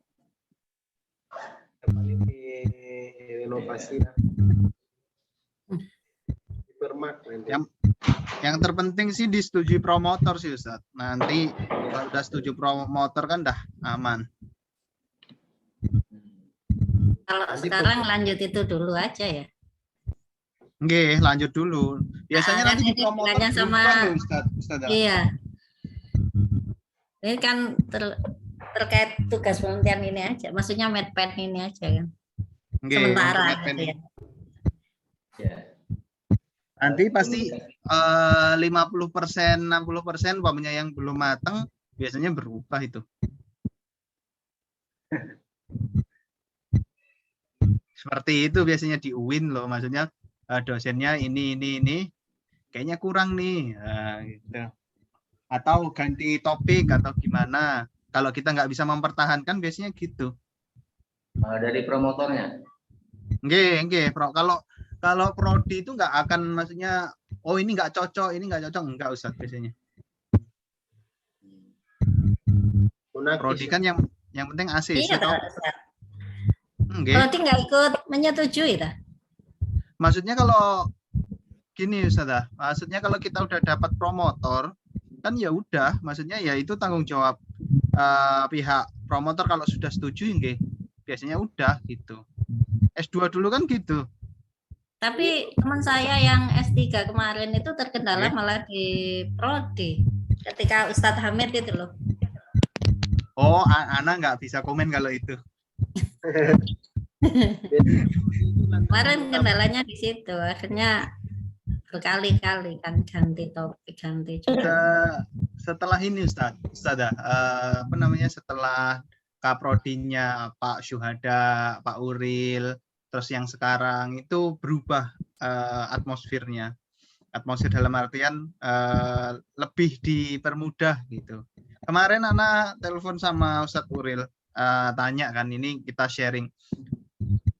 Kembali di inovasi Permak nanti. Yang terpenting sih disetujui promotor sih Ustaz. Nanti kalau udah setuju promotor kan dah aman. Kalau sekarang lanjut itu dulu aja ya. Oke, lanjut dulu. Biasanya Nah, nanti kan di ini promotor bilangnya sama- berubah loh, Ustaz. Iya. Ini kan terkait tugas penelitian ini aja. Maksudnya medpen ini aja kan. Oke, Sementara untuk medpen gitu ya. Ya. nanti pasti 50%, 60% umpamanya yang belum matang biasanya berubah itu. Seperti itu biasanya di UIN loh, maksudnya dosennya ini kayaknya kurang nih, gitu. Atau ganti topik atau gimana. Kalau kita nggak bisa mempertahankan biasanya gitu. Dari promotornya. Nggih. Kalau prodi itu nggak akan, maksudnya oh ini nggak cocok, enggak Ustaz biasanya. Prodi kan yang penting ACC. Iya, toh. Ustaz. Nggih. Berarti nggak ikut menyetujui dah. Maksudnya kalau gini Ustaz, maksudnya kalau kita udah dapat promotor kan ya udah, maksudnya ya itu tanggung jawab pihak promotor. Kalau sudah setuju nggih, biasanya udah gitu. S2 dulu kan gitu. Tapi teman saya yang S3 kemarin itu terkendala malah di prodi. Ketika Ustadz Hamid itu loh. Oh, Ana nggak bisa komen kalau itu. Kemarin kendalanya di situ. Akhirnya berkali-kali kan ganti topik, ganti juga. Setelah ini Ustazah, apa namanya, setelah kaprodinya Pak Syuhada, Pak Uril, terus yang sekarang itu berubah atmosfernya. Atmosfer dalam artian lebih dipermudah gitu. Kemarin Ana telepon sama Ustadz Uril, tanya kan, ini kita sharing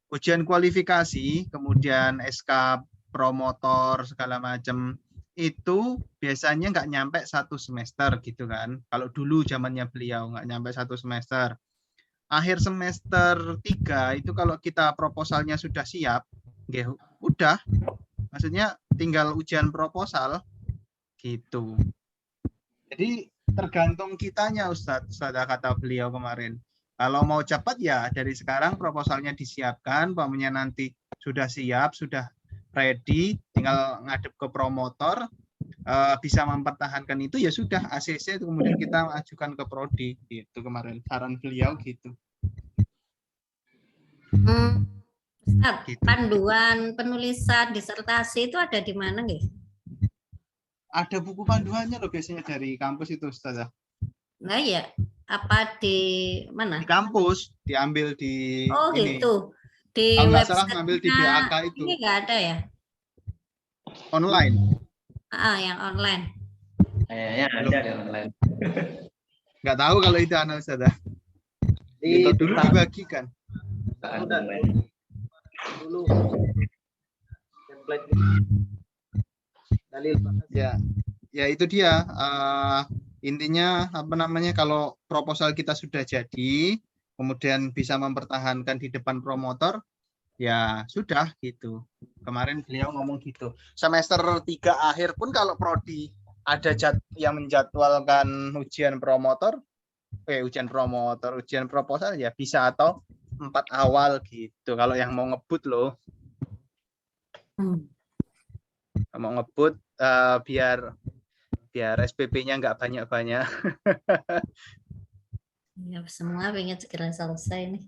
ujian kualifikasi, kemudian SK promotor segala macam itu biasanya nggak nyampe 1 semester gitu kan. Kalau dulu zamannya beliau nggak nyampe 1 semester. Akhir semester 3 itu kalau kita proposalnya sudah siap, udah, maksudnya tinggal ujian proposal gitu. Jadi tergantung kitanya Ustadz, kata beliau kemarin. Kalau mau cepat ya dari sekarang proposalnya disiapkan, pamannya nanti sudah siap, sudah ready, tinggal ngadep ke promotor, bisa mempertahankan itu ya sudah ACC, kemudian kita ajukan ke prodi gitu. Kemarin saran beliau gitu. Ustaz, panduan penulisan disertasi itu ada di mana nggih? Ada buku panduannya loh biasanya dari kampus itu Ustazah. Nah ya, apa di mana? Di kampus, diambil di ini. Gitu. Di kalau nggak salah website ngambil di BAK itu. Ini nggak ada ya? Online. Yang online. Kayaknya ada di online. Nggak tahu kalau itu Ana Ustazah. Itu dulu dibagikan. Dulu template dalil ya itu dia, intinya apa namanya, kalau proposal kita sudah jadi kemudian bisa mempertahankan di depan promotor ya sudah gitu. Kemarin beliau ngomong gitu. Semester 3 akhir pun kalau prodi ada yang menjadwalkan ujian proposal ya bisa, atau 4 awal gitu kalau yang mau ngebut loh. Mau ngebut biar biar SPP-nya nggak banyak-banyak. Ya, semua pengen segera selesai nih.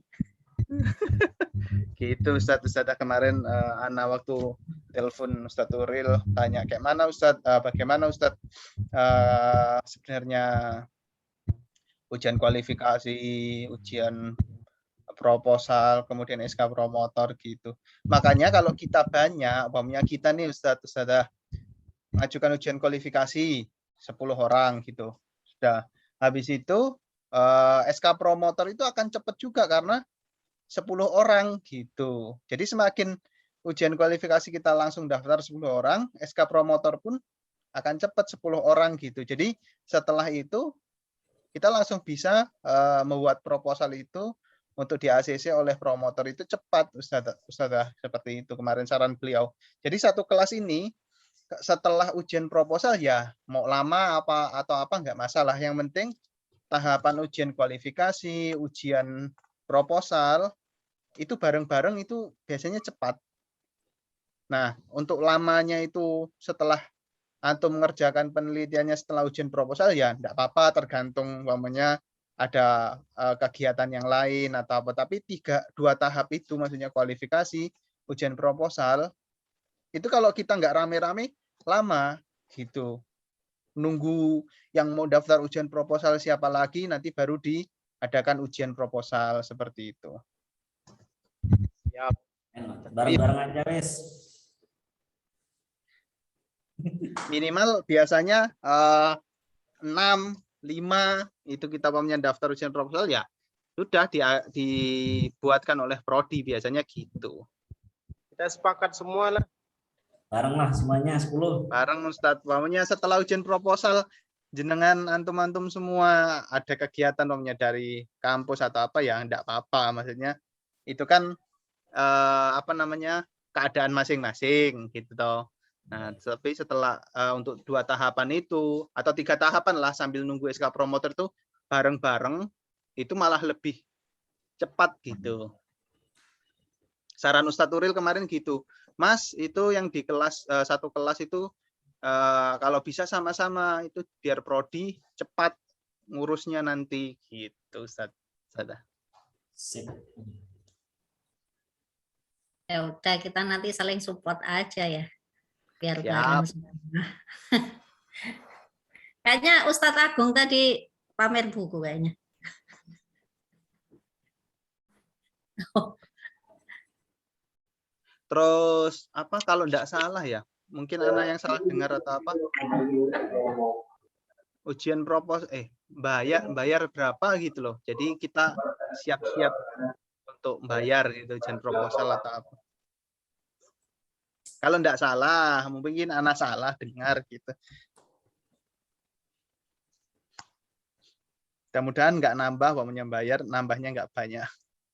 Gitu Ustadz kemarin Ana waktu telepon Ustadz Uril tanya kayak mana Ustadz, bagaimana Ustadz sebenarnya ujian kualifikasi, ujian proposal, kemudian SK promotor gitu. Makanya kalau kita banyak, umpamanya kita nih Ustadz mengajukan ujian kualifikasi 10 orang gitu. Sudah. Habis itu SK promotor itu akan cepat juga karena 10 orang gitu. Jadi semakin ujian kualifikasi kita langsung daftar 10 orang, SK promotor pun akan cepat 10 orang gitu. Jadi setelah itu kita langsung bisa membuat proposal itu untuk di ACC oleh promotor itu cepat, Ustazah, seperti itu kemarin saran beliau. Jadi satu kelas ini setelah ujian proposal ya mau lama atau apa nggak masalah. Yang penting tahapan ujian kualifikasi, ujian proposal itu bareng-bareng itu biasanya cepat. Nah, untuk lamanya itu setelah antum mengerjakan penelitiannya setelah ujian proposal ya enggak apa-apa, tergantung umpamanya ada kegiatan yang lain atau apa. Tapi 2 tahap itu maksudnya kualifikasi, ujian proposal itu kalau kita nggak rame-rame lama gitu. Nunggu yang mau daftar ujian proposal siapa lagi, nanti baru diadakan ujian proposal seperti itu. Siap. Bareng-bareng aja, wes. Minimal biasanya 6, 5 itu kita punya daftar ujian proposal ya sudah dibuatkan oleh prodi biasanya gitu. Kita sepakat semua lah. Bareng lah semuanya 10. Bareng Ustadz, pokoknya setelah ujian proposal jenengan antum-antum semua ada kegiatan namanya dari kampus atau apa ya enggak apa-apa, maksudnya itu kan keadaan masing-masing gitu toh. Nah, tapi setelah untuk 2 tahapan itu atau 3 tahapan lah sambil nunggu SK promoter tuh bareng-bareng itu malah lebih cepat gitu. Saran Ustadz Uril kemarin gitu, Mas itu yang di kelas satu kelas itu kalau bisa sama-sama itu biar prodi cepat ngurusnya nanti gitu Ustadz. Sip. Ya udah, kita nanti saling support aja ya. Biar Siap. bareng semua. Kayaknya Ustadz Agung tadi pamer buku kayaknya. Terus apa kalau enggak salah ya? Mungkin anak yang salah dengar atau apa? Ujian proposal bayar berapa gitu loh. Jadi kita siap-siap untuk bayar gitu ujian proposal atau apa. Kalau enggak salah, mungkin anak salah dengar gitu. Mudah-mudahan enggak nambah, pokoknya bayar, nambahnya enggak banyak.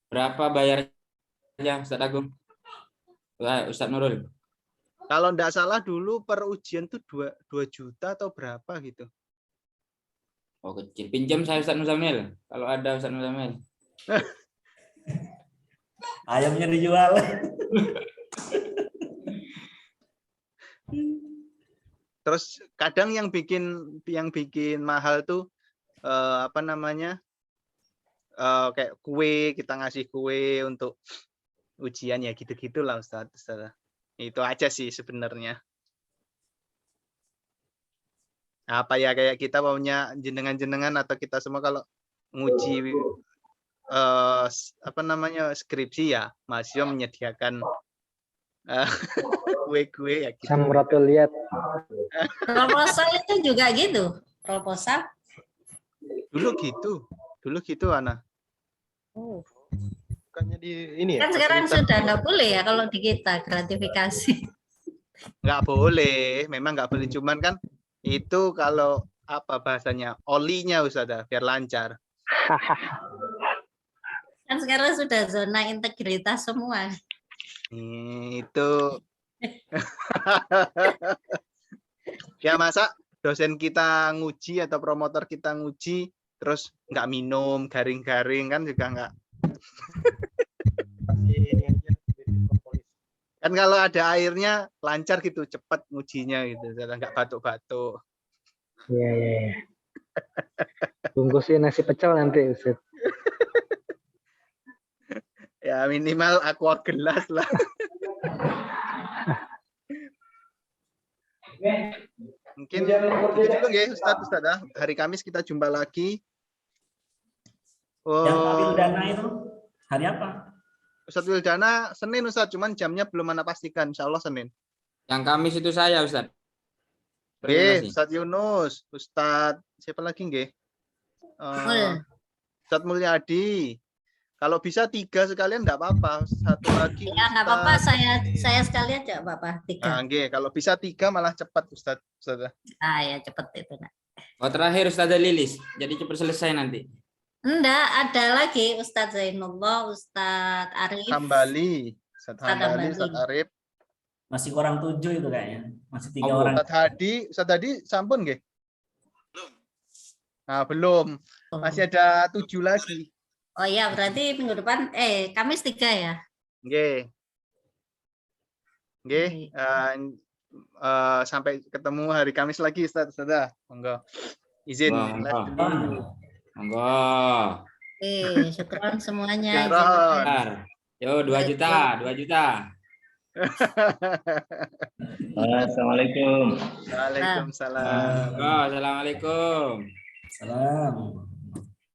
Berapa bayarnya Ustadz Agung? Ustadz Nurul. Kalau enggak salah dulu per ujian tuh 2 juta atau berapa gitu. Oh kecil. Pinjam saya Ustadz Muzamil. Kalau ada Ustadz Muzamil. Ayamnya dijual. Terus kadang yang bikin mahal tuh kayak kue, kita ngasih kue untuk ujian ya gitu-gitulah Ustadz. Itu aja sih sebenarnya. Apa ya kayak kita maunya jenengan-jenengan atau kita semua kalau nguji skripsi ya mahasiswa menyediakan kue-kue ya gitu. Samratul lihat. Proposal itu juga gitu. Proposal. Dulu gitu Ana. Oh. Bukannya di ini ya? Kan sekarang sudah nggak boleh ya kalau di kita gratifikasi. Nggak boleh, memang nggak boleh, cuman kan itu kalau apa bahasanya olinya Ustazah biar lancar. Kan sekarang sudah zona integritas semua. Itu ya masa dosen kita nguji atau promotor kita nguji terus nggak minum garing-garing kan juga nggak. Kan kalau ada airnya lancar gitu, cepat ngujinya gitu, nggak batuk-batuk. Iya, iya, iya. Bungkusin nasi pecel nanti, Ustaz. Ya minimal aqua gelas lah. Mungkin gitu dulu nggih Ustaz. Hari Kamis kita jumpa lagi. Yang Pak Oh, Wildana itu hari apa? Ustadz Wildana Senin Ustadz, cuman jamnya belum Anda pastikan. Insya Allah Senin. Yang Kamis itu saya, Ustaz. Oke, Terima kasih. Ustadz Yunus, Ustadz siapa lagi nggih? Ustadz Mulyadi. Kalau bisa 3 sekalian enggak apa-apa. Satu lagi. Ya nggak apa-apa, saya sekalian aja Bapak 3. Nah, nggih, kalau bisa 3 malah cepat Ustadz. Ah ya cepet itu. Nak. Oh, terakhir Ustaz Lilis. Jadi cepat selesai nanti. Enggak, ada lagi Ustadz Zainullah, Ustadz Arif. Hambali, Ustadz Hambali, Ustadz Arif. Masih kurang 7 itu kayaknya. Masih 3 Oh, orang. Ustadz Hadi sampun nggih? Nah, belum. Masih ada 7 lagi. Oh iya, berarti minggu depan Kamis 3 ya. Nggih. Nggih, sampai ketemu hari Kamis lagi Ustaz. Monggo. Izin les dulu. Monggo. Syukron semuanya. Syukron. Yo 2 juta, 2 juta. Assalamualaikum. Waalaikumsalam. Assalamualaikum. Salam.